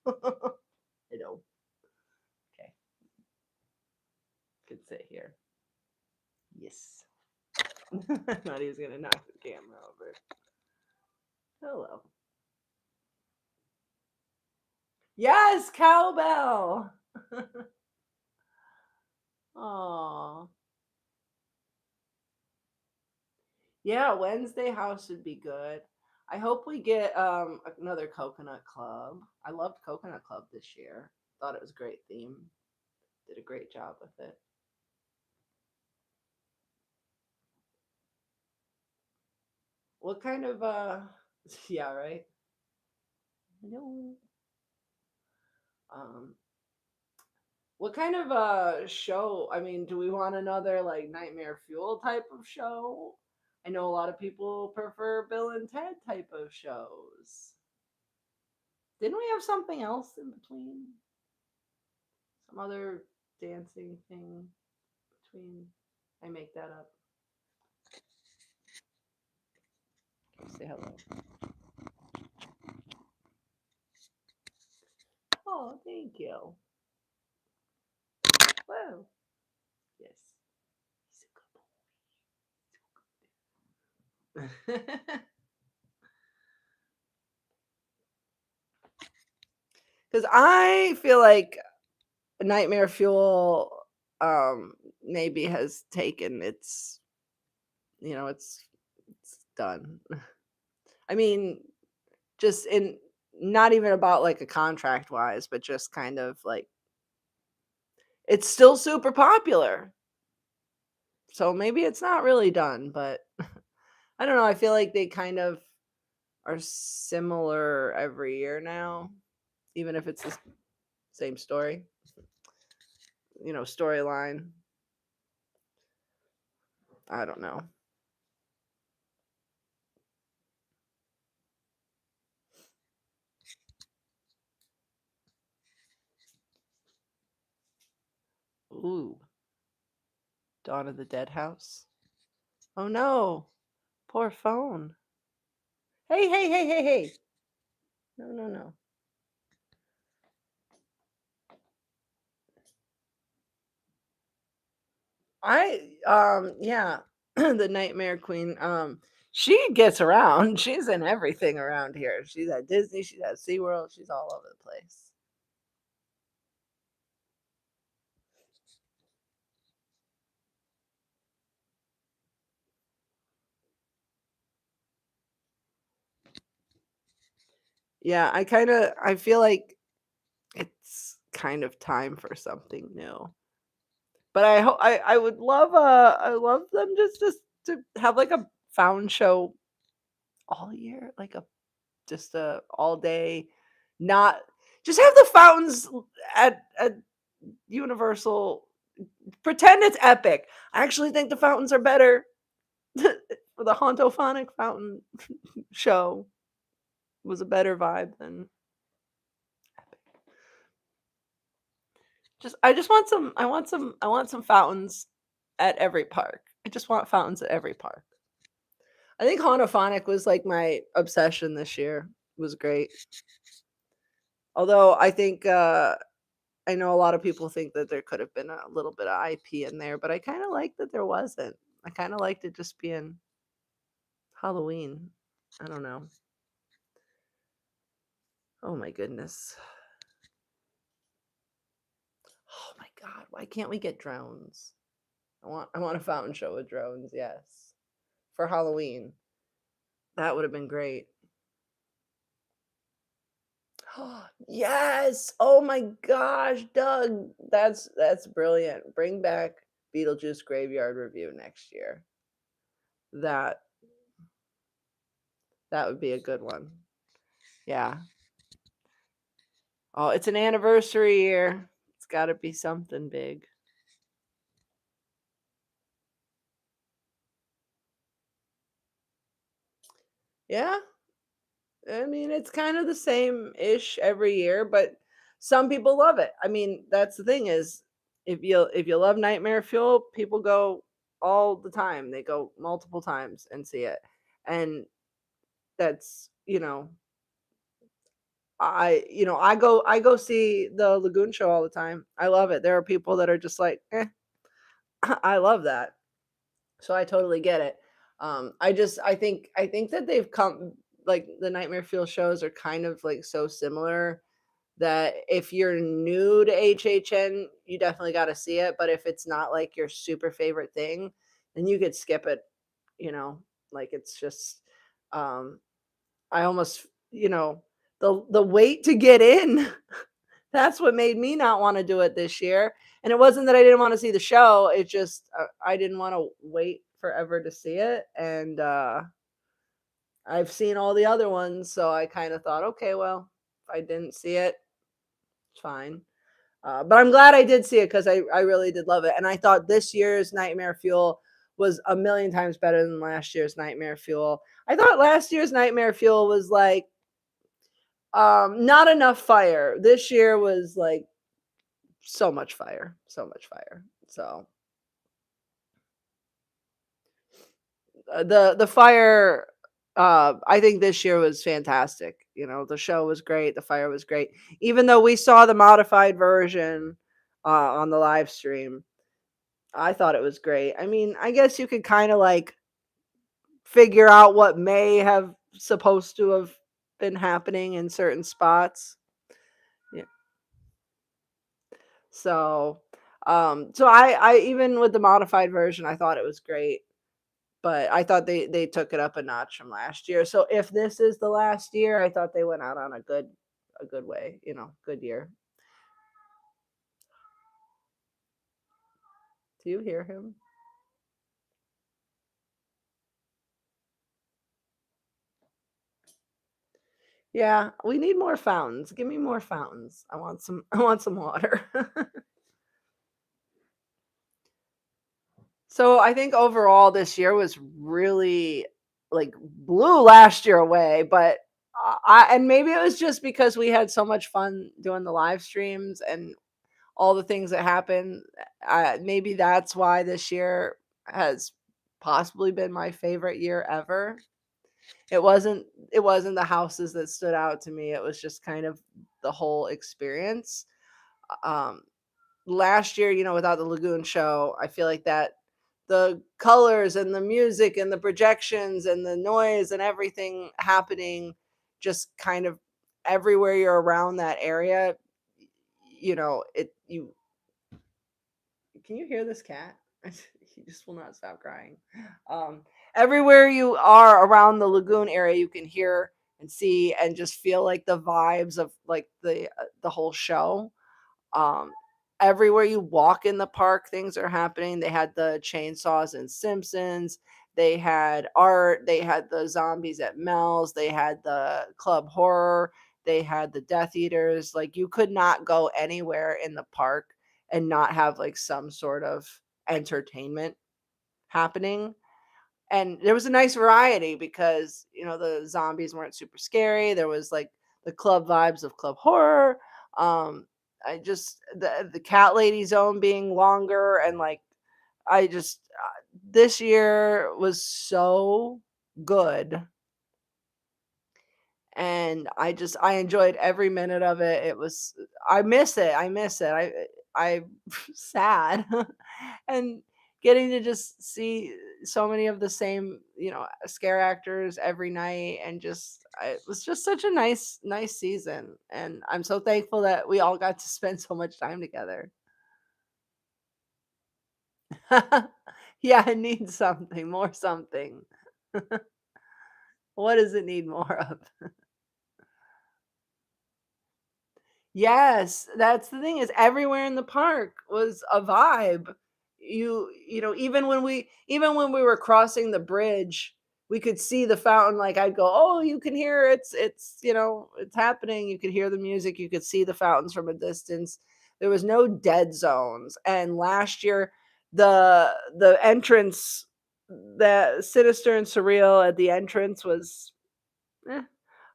I know. Okay. Could sit here. Yes. I thought he was gonna knock the camera over. Hello. Yes, cowbell. Oh. Yeah, Wednesday house would be good. I hope we get another coconut club. I loved coconut club this year. Thought it was a great theme. Did a great job with it. What kind of yeah, right? No. Um what kind of show? I mean, do we want another like Nightmare Fuel type of show? I know a lot of people prefer Bill and Ted type of shows. Didn't we have something else in between? Some other dancing thing between. I make that up. Say hello. Oh, thank you. Wow. Yes. He's a good boy. Because I feel like Nightmare Fuel, maybe has taken its, it's done. I mean, just in not even about like a contract wise, but just kind of like it's still super popular. So maybe it's not really done, but I don't know. I feel like they kind of are similar every year now, even if it's the same story, storyline. I don't know. Ooh, Dawn of the Dead House. Oh no, poor phone. Hey, hey, hey, hey, hey. No, no, no. Yeah, the Nightmare Queen. She gets around. She's in everything around here. She's at Disney. She's at SeaWorld. She's all over the place. Yeah, I feel like it's kind of time for something new. But I would love I love them just to have like a fountain show all year, like a just a all day, not just have the fountains at Universal. Pretend it's epic. I actually think the fountains are better. For the Hauntofonic fountain show was a better vibe than just I just want some I want some fountains at every park. I just want fountains at every park. I think Hauntofonic was like my obsession this year. It was great. Although I think I know a lot of people think that there could have been a little bit of IP in there, but I kind of like that there wasn't. I kind of liked it just being Halloween. I don't know. Oh my goodness. Oh my god, why can't we get drones? I want a fountain show with drones, yes. For Halloween. That would have been great. Yes. Oh my gosh, Doug. That's brilliant. Bring back Beetlejuice Graveyard Review next year. That that would be a good one. Yeah. Oh, it's an anniversary year. It's got to be something big. Yeah. I mean, it's kind of the same ish every year, but some people love it. I mean, that's the thing is if you love Nightmare Fuel, people go all the time. They go multiple times and see it. And that's, I go see the Lagoon show all the time. I love it. There are people that are just like, I love that. So I totally get it. I think that they've come like the Nightmare Fuel shows are kind of like so similar that if you're new to HHN, you definitely got to see it. But if it's not like your super favorite thing, then you could skip it. You know, like it's just, um, I almost, the wait to get in. That's what made me not want to do it this year. And it wasn't that I didn't want to see the show. It just I didn't want to wait forever to see it. And I've seen all the other ones, so I kind of thought, okay, well, if I didn't see it, it's fine. But I'm glad I did see it because I really did love it. And I thought this year's Nightmare Fuel was a million times better than last year's Nightmare Fuel. I thought last year's Nightmare Fuel was like not enough fire. This year was like so much fire, so much fire. So the fire, I think this year was fantastic. The show was great, the fire was great. Even though we saw the modified version on the live stream, I thought it was great. I mean, I guess you could kind of like figure out what may have supposed to have been happening in certain spots. Yeah. So, so I even with the modified version, I thought it was great, but I thought they took it up a notch from last year. So if this is the last year, I thought they went out on a good way, good year. Do you hear him? Yeah, we need more fountains. Give me more fountains. I want some I want some water. So I think overall this year was really like blew last year away, but and maybe it was just because we had so much fun doing the live streams and all the things that happened. Maybe that's why this year has possibly been my favorite year ever. It wasn't the houses that stood out to me. It was just kind of the whole experience. Um, Last year, without the Lagoon show, I feel like that the colors and the music and the projections and the noise and everything happening just kind of everywhere you're around that area, it you can you hear this cat? He just will not stop crying. Um, Everywhere you are around the lagoon area, you can hear and see and just feel like the vibes of like the whole show. um Everywhere you walk in the park, things are happening. They had the chainsaws and Simpsons, they had art, they had the zombies at Mel's, they had the club horror, they had the Death Eaters. Like, you could not go anywhere in the park and not have like some sort of entertainment happening. And there was a nice variety because the zombies weren't super scary. There was like the club vibes of club horror. I just the cat lady zone being longer, and like I just this year was so good, and I enjoyed every minute of it. It was I miss it. I miss it. I sad. And getting to just see so many of the same, scare actors every night, and it was just such a nice season, and I'm so thankful that we all got to spend so much time together. Yeah, it needs something, more something. What does it need more of? Yes, that's the thing, is everywhere in the park was a vibe. Even when we were crossing the bridge, we could see the fountain. Like, I'd go, "Oh, you can hear it's happening." You could hear the music, you could see the fountains from a distance. There was no dead zones. And last year, the entrance, that sinister and surreal at the entrance was eh.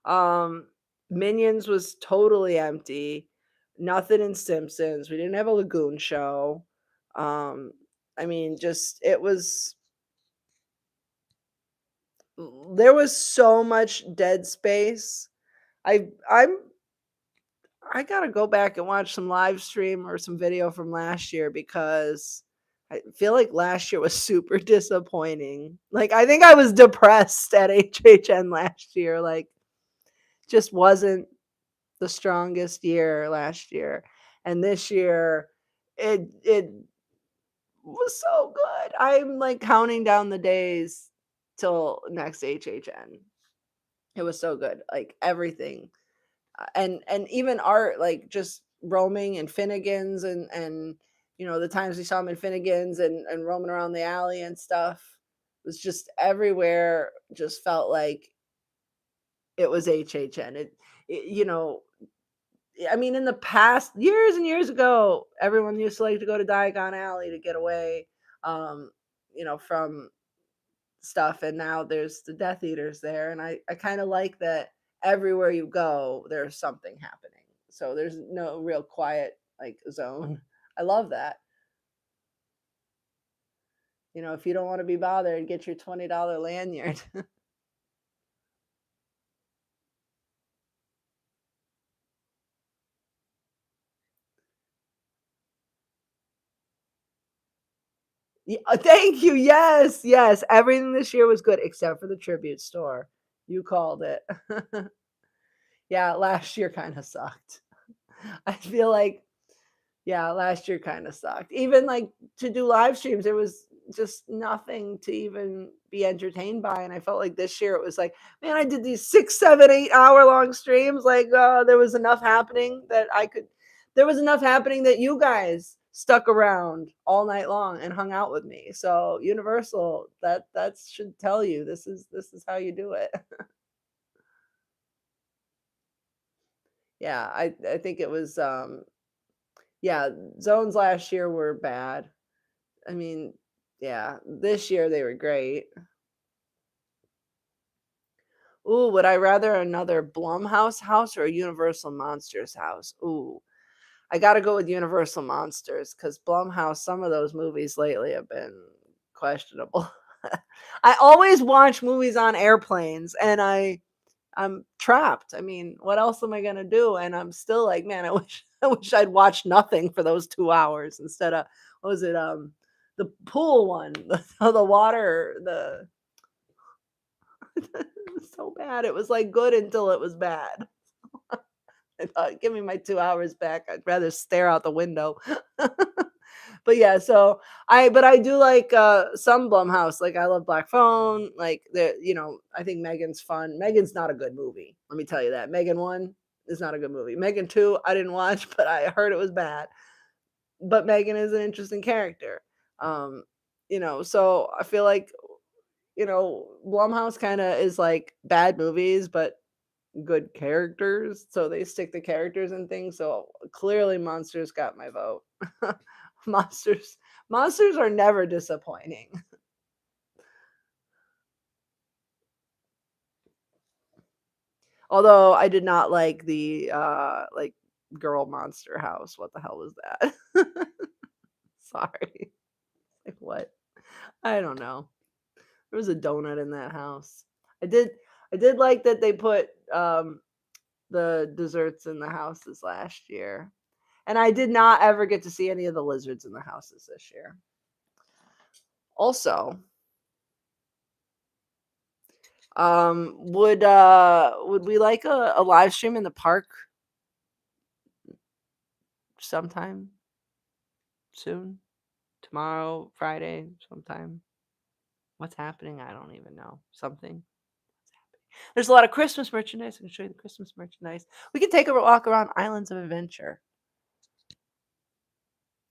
Um, Minions was totally empty. Nothing in Simpsons. We didn't have a Lagoon show. Um, I mean, just it was there was so much dead space. I'm I gotta go back and watch some live stream or some video from last year, because I feel like last year was super disappointing. Like, I think I was depressed at HHN last year. Like, just wasn't the strongest year last year. And this year, it was so good. I'm like counting down the days till next HHN. It was so good. Like, everything. And even art, like just roaming and Finnegan's, and the times we saw him in Finnegan's, and roaming around the alley and stuff, was just everywhere. Just felt like it was HHN. I mean, in the past, years and years ago, everyone used to like to go to Diagon Alley to get away, from stuff. And now there's the Death Eaters there. And I kind of like that everywhere you go, there's something happening. So there's no real quiet, like, zone. I love that. If you don't want to be bothered, get your $20 lanyard. Yeah, thank you. Yes, yes. Everything this year was good except for the tribute store. You called it. Yeah, last year kind of sucked. I feel like Yeah, last year kinda sucked. Even, like, to do live streams, there was just nothing to even be entertained by, and I felt like this year it was like, "Man, I did these 6, 7, 8-hour-long streams," like, there was enough happening that I could there was enough happening that you guys stuck around all night long and hung out with me, so Universal, that should tell you this is how you do it. Yeah, I think it was, yeah, zones last year were bad. I mean, yeah, this year they were great. Ooh, would I rather another Blumhouse house or a Universal Monsters house? Ooh, I gotta go with Universal Monsters because Blumhouse, some of those movies lately have been questionable. I always watch movies on airplanes and I'm trapped. I mean, what else am I gonna do? And I'm still like, man, I wish I wish I'd watched nothing for those 2 hours instead of what was it? The pool one, the water, the it was so bad. It was like good until it was bad. I thought, give me my 2 hours back. I'd rather stare out the window. But yeah, so I do like some Blumhouse. Like I love Black Phone. Like I think Megan's fun. Megan's not a good movie. Let me tell you that. Megan 1 is not a good movie. Megan 2, I didn't watch, but I heard it was bad. But Megan is an interesting character. Um, so I feel like, Blumhouse kind of is like bad movies, but good characters. So they stick the characters and things. So clearly Monsters got my vote. Monsters Monsters are never disappointing. Although I did not like the like girl monster house. What the hell was that? Sorry. Like what? I don't know. There was a donut in that house. I did I did like that they put the desserts in the houses last year. And I did not ever get to see any of the lizards in the houses this year. Also, would we like a live stream in the park sometime soon? Tomorrow, Friday, sometime? What's happening? I don't even know. Something. There's a lot of Christmas merchandise. I can show you the Christmas merchandise. We can take a walk around Islands of Adventure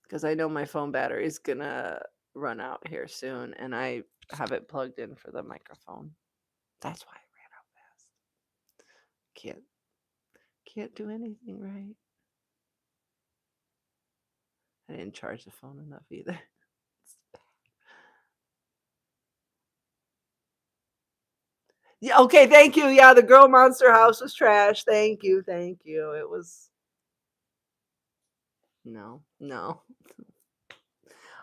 because I know my phone battery is gonna run out here soon, and I have it plugged in for the microphone. That's why I ran out fast. Can't can't do anything right. I didn't charge the phone enough either. Yeah, okay, thank you. Yeah, the girl monster house was trash. Thank you, thank you. It was no, no.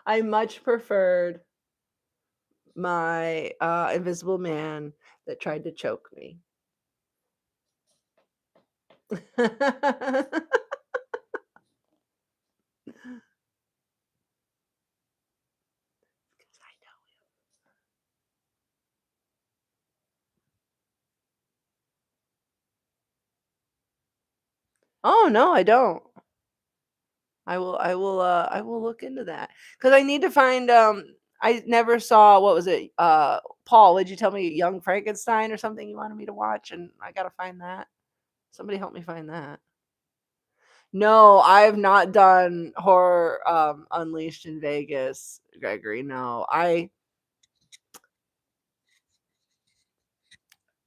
I much preferred my invisible man that tried to choke me. 'Cause I know. Oh no, I don't. I will look into that. Because I need to find I never saw what was it? Paul, did you tell me Young Frankenstein or something you wanted me to watch? And I gotta find that. Somebody help me find that. No, I've not done horror unleashed in Vegas, Gregory. No. I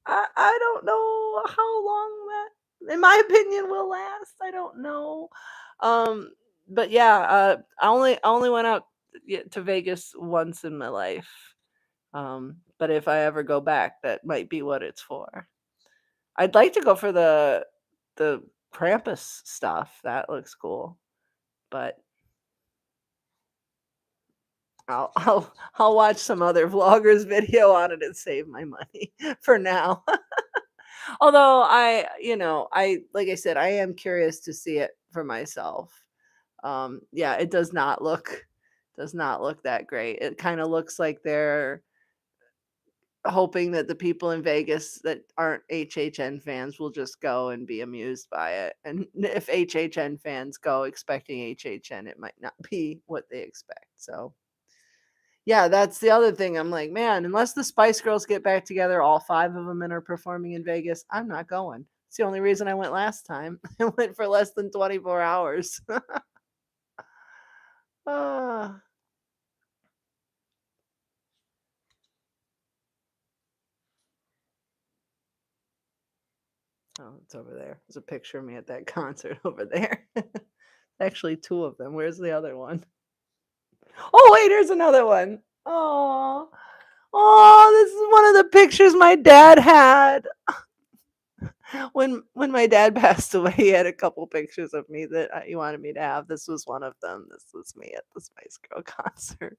don't know how long that in my opinion will last. I don't know. Um but yeah, I only went out to Vegas once in my life. But if I ever go back, that might be what it's for. I'd like to go for the Krampus stuff. That looks cool. But I'll watch some other vlogger's video on it and save my money for now. Although I like I said, I am curious to see it for myself. Yeah, it does not look that great. It kind of looks like they're hoping that the people in Vegas that aren't HHN fans will just go and be amused by it. And if HHN fans go expecting HHN, it might not be what they expect. So, yeah, that's the other thing. I'm like, man, unless the Spice Girls get back together, all five of them and are performing in Vegas, I'm not going. It's the only reason I went last time. I went for less than 24 hours. Ah. Oh, it's over there. There's a picture of me at that concert over there. Actually, two of them. Where's the other one? Oh, wait, here's another one. Oh, oh, this is one of the pictures my dad had. When my dad passed away, he had a couple pictures of me that he wanted me to have. This was one of them. This was me at the Spice Girl concert.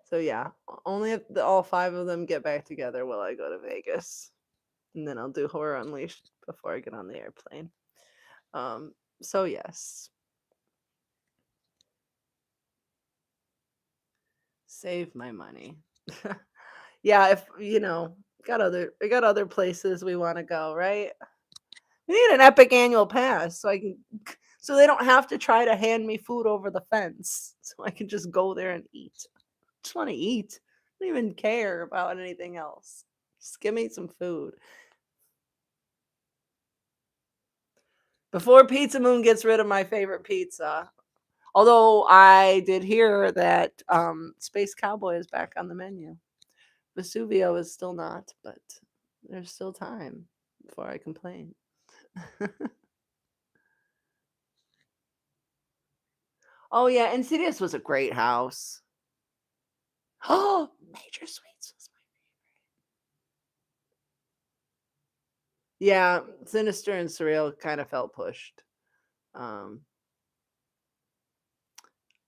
So yeah, only if all five of them get back together will I go to Vegas, and then I'll do Horror Unleashed before I get on the airplane. Um, so yes, save my money. Yeah, if we got other places we want to go, right? We need an Epic annual pass so they don't have to try to hand me food over the fence. So I can just go there and eat. Just want to eat. I don't even care about anything else. Just give me some food. Before Pizza Moon gets rid of my favorite pizza. Although I did hear that Space Cowboy is back on the menu. Vesuvio is still not, but there's still time before I complain. Oh yeah, Insidious was a great house. Oh, Major Sweets was yeah, Sinister and Surreal kind of felt pushed. Um,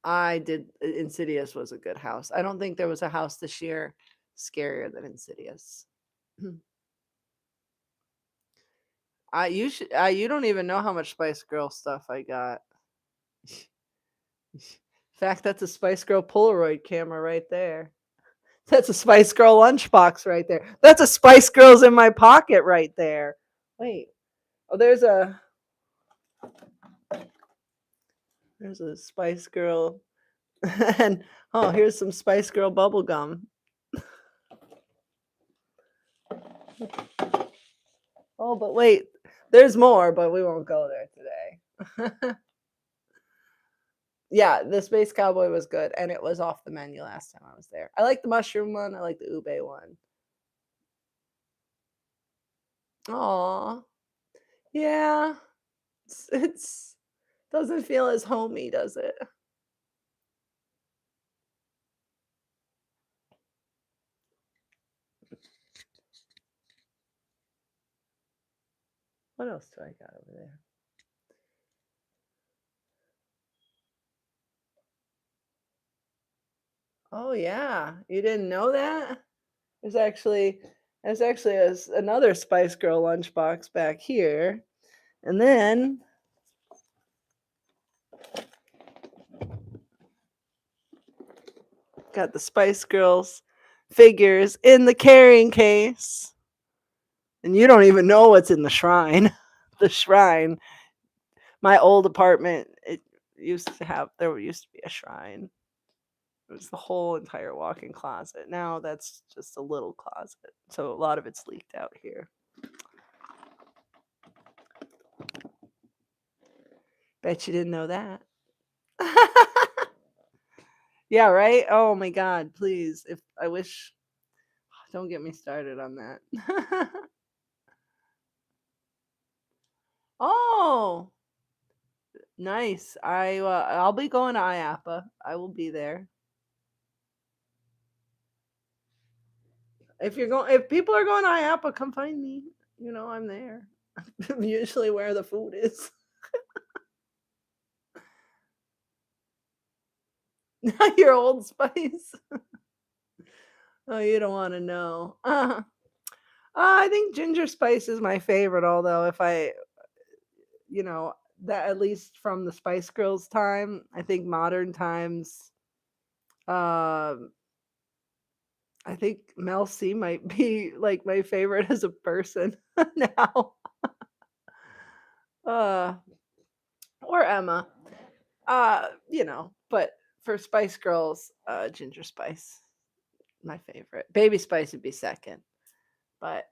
I did Insidious was a good house. I don't think there was a house this year scarier than Insidious. You don't even know how much Spice Girl stuff I got. In fact, that's a Spice Girl Polaroid camera right there. That's a Spice Girl lunchbox right there. That's a Spice Girls in my pocket right there. Wait. Oh, there's a Spice Girl and oh, here's some Spice Girl bubble gum. Oh, but wait, there's more, but we won't go there today. Yeah, the Space Cowboy was good, and it was off the menu last time I was there. I like the mushroom one. I like the ube one. Aw, yeah, it's doesn't feel as homey, does it? What else do I got over there? Oh yeah, you didn't know that? There's actually another Spice Girl lunchbox back here, and then got the Spice Girls figures in the carrying case. And you don't even know what's in the shrine. The shrine. My old apartment, there used to be a shrine. It was the whole entire walk-in closet. Now that's just a little closet. So a lot of it's leaked out here. Bet you didn't know that. Yeah, right? Oh my god, please. If I wish don't get me started on that. Oh, nice. I'll be going to IAPA. I will be there. If people are going to IAPA, come find me. I'm there. Usually where the food is. Not your Old Spice. Oh, you don't want to know. I think ginger spice is my favorite. Although if I, that at least from the Spice Girls time. I think modern times, um, I think Mel C might be like my favorite as a person now. Uh, or Emma. But for Spice Girls, Ginger Spice, my favorite. Baby Spice would be second. But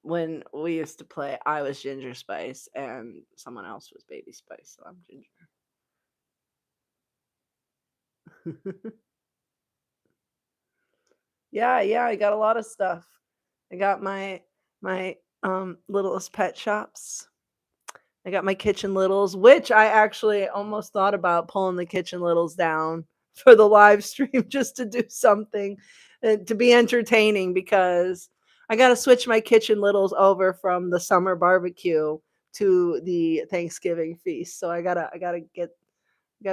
when we used to play, I was Ginger Spice and someone else was Baby Spice, so I'm Ginger. Yeah, yeah, I got a lot of stuff. I got my littlest pet shops. I got my Kitchen Littles, which I actually almost thought about pulling the Kitchen Littles down for the live stream just to do something to be entertaining because I got to switch my Kitchen Littles over from the summer barbecue to the Thanksgiving feast. So I gotta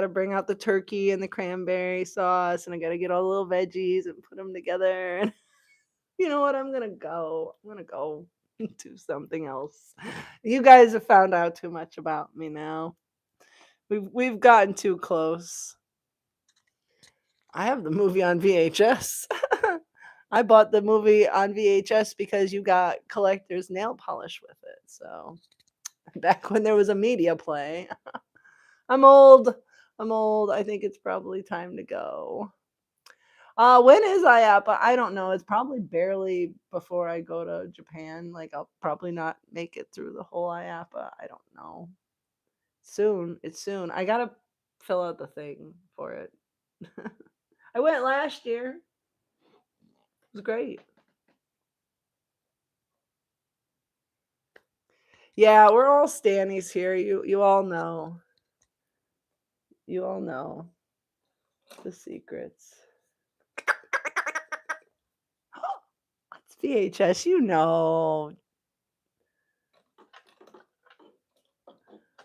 bring out the turkey and the cranberry sauce, and I gotta get all the little veggies and put them together. And you know what? I'm gonna go do something else. You guys have found out too much about me now. We've gotten too close. I have the movie on VHS. I bought the movie on VHS because you got collector's nail polish with it. So back when there was a media play. I'm old. I'm old. I think it's probably time to go. When is IAPA? I don't know. It's probably barely before I go to Japan. Like I'll probably not make it through the whole IAPA. I don't know. Soon. It's soon. I gotta fill out the thing for it. I went last year. It was great. Yeah, we're all Stannies here. You all know. You all know the secrets. It's VHS. You know.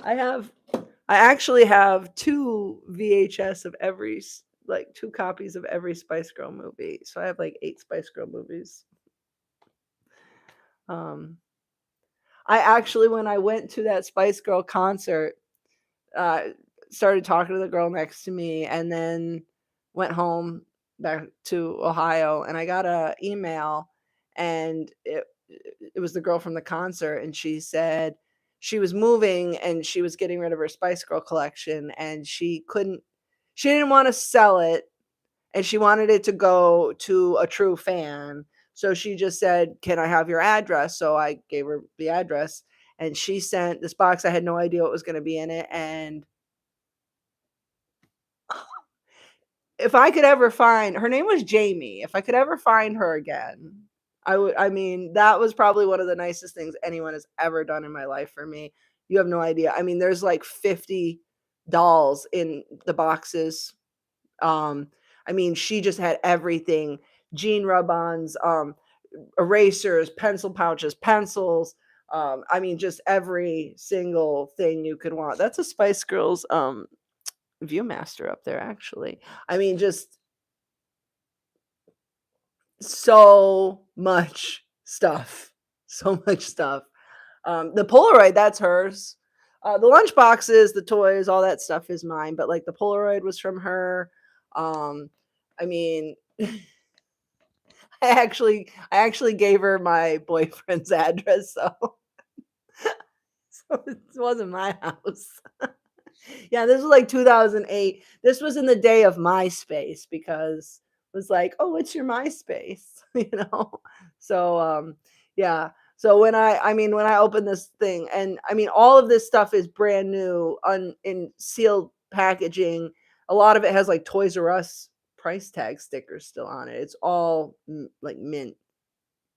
I have I actually have 2 VHS of like 2 copies of every Spice Girl movie. So I have like 8 Spice Girl movies. Um, I actually, when I went to that Spice Girl concert, uh, started talking to the girl next to me, and then went home back to Ohio, and I got a email, and it was the girl from the concert, and she said she was moving and she was getting rid of her Spice Girl collection, and she didn't want to sell it, and she wanted it to go to a true fan. So she just said, "Can I have your address?" So I gave her the address, and she sent this box. I had no idea what was going to be in it, and if I could ever find her name was Jamie. If I could ever find her again, I would. I mean, that was probably one of the nicest things anyone has ever done in my life for me. You have no idea. I mean, there's like 50 dolls in the boxes. Um, I mean, she just had everything: jean rub-ons, erasers, pencil pouches, pencils. I mean, just every single thing you could want. That's a Spice Girls Viewmaster up there, actually. I mean, just so much stuff. So much stuff. The Polaroid, that's hers. The lunch boxes, the toys, all that stuff is mine. But like the Polaroid was from her. Um, I mean, I actually gave her my boyfriend's address, so it wasn't my house. Yeah, this was like 2008. This was in the day of MySpace because it was like, "Oh, what's your MySpace?" you know? So, yeah. So when I opened this thing, and I mean all of this stuff is brand new in sealed packaging. A lot of it has like Toys R Us price tag stickers still on it. It's all like mint,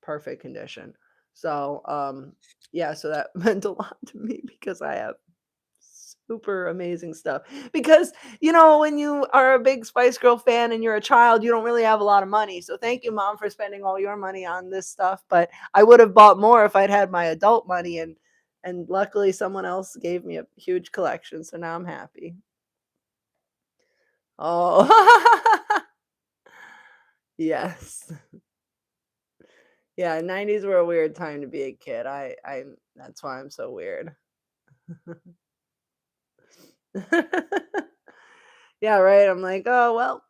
perfect condition. So, yeah, so that meant a lot to me because I have super amazing stuff. Because, when you are a big Spice Girl fan and you're a child, you don't really have a lot of money. So thank you, Mom, for spending all your money on this stuff. But I would have bought more if I'd had my adult money, and luckily someone else gave me a huge collection. So now I'm happy. Oh, yes. Yeah, 90s were a weird time to be a kid. I that's why I'm so weird. Yeah, right. I'm like, oh well.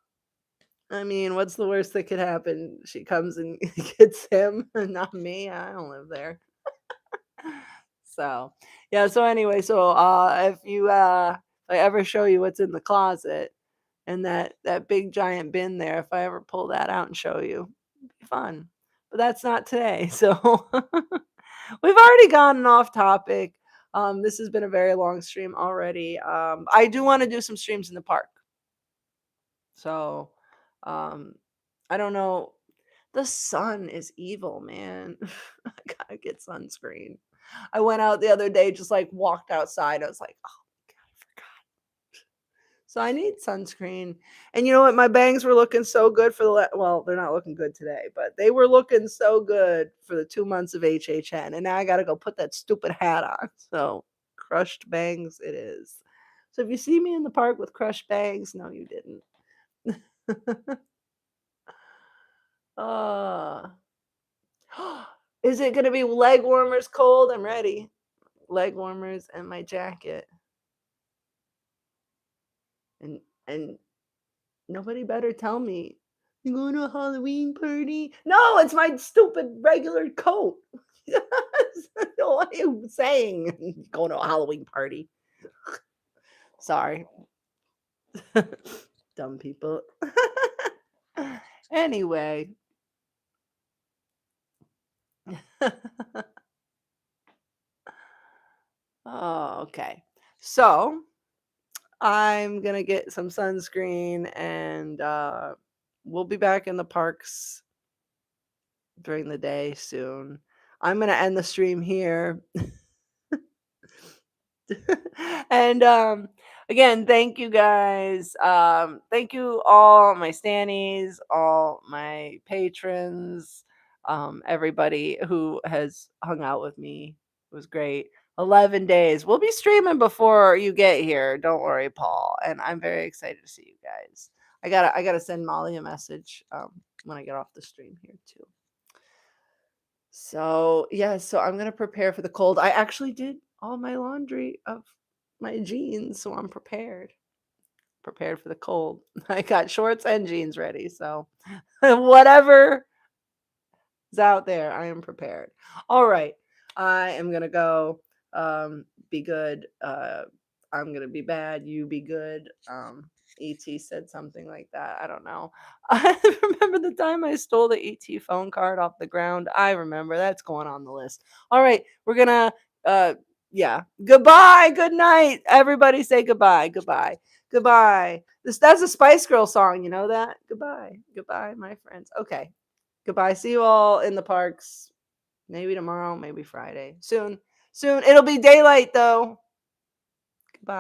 I mean, what's the worst that could happen? She comes and gets him, and not me. I don't live there. So, yeah. So anyway, so if I ever show you what's in the closet and that big giant bin there, if I ever pull that out and show you, it'd be fun. But that's not today. So we've already gotten off topic. This has been a very long stream already. I do want to do some streams in the park. So, um, I don't know. The sun is evil, man. I gotta get sunscreen. I went out the other day, just like walked outside. I was like, oh my God, I forgot. So I need sunscreen. And you know what? My bangs were looking so good for well, they're not looking good today, but they were looking so good for the 2 months of HHN. And now I gotta go put that stupid hat on. So crushed bangs it is. So if you see me in the park with crushed bangs, no, you didn't. uh is it gonna be leg warmers cold? I'm ready. Leg warmers and my jacket. And nobody better tell me, "You going to a Halloween party?" No, it's my stupid regular coat. What are you saying? Going to a Halloween party. Sorry. Dumb people. Anyway. Oh, okay. So, I'm gonna get some sunscreen and, we'll be back in the parks during the day soon. I'm gonna end the stream here. And again, thank you guys. Thank you all my stannies, all my patrons, everybody who has hung out with me. It was great. 11 days. We'll be streaming before you get here. Don't worry, Paul. And I'm very excited to see you guys. I gotta send Molly a message when I get off the stream here too. So, yeah, so I'm gonna prepare for the cold. I actually did all my laundry of my jeans, so I'm prepared for the cold. I got shorts and jeans ready, so whatever is out there, I am prepared. All right, I am gonna go. Be good. I'm gonna be bad. You be good. ET said something like that. I don't know. I remember the time I stole the ET phone card off the ground. I remember that's going on the list. All right, we're gonna. Yeah. Goodbye. Good night. Everybody say goodbye. Goodbye. Goodbye. That's a Spice Girl song. You know that. Goodbye. Goodbye, my friends. Okay. Goodbye. See you all in the parks. Maybe tomorrow, maybe Friday. Soon. Soon. It'll be daylight though. Goodbye.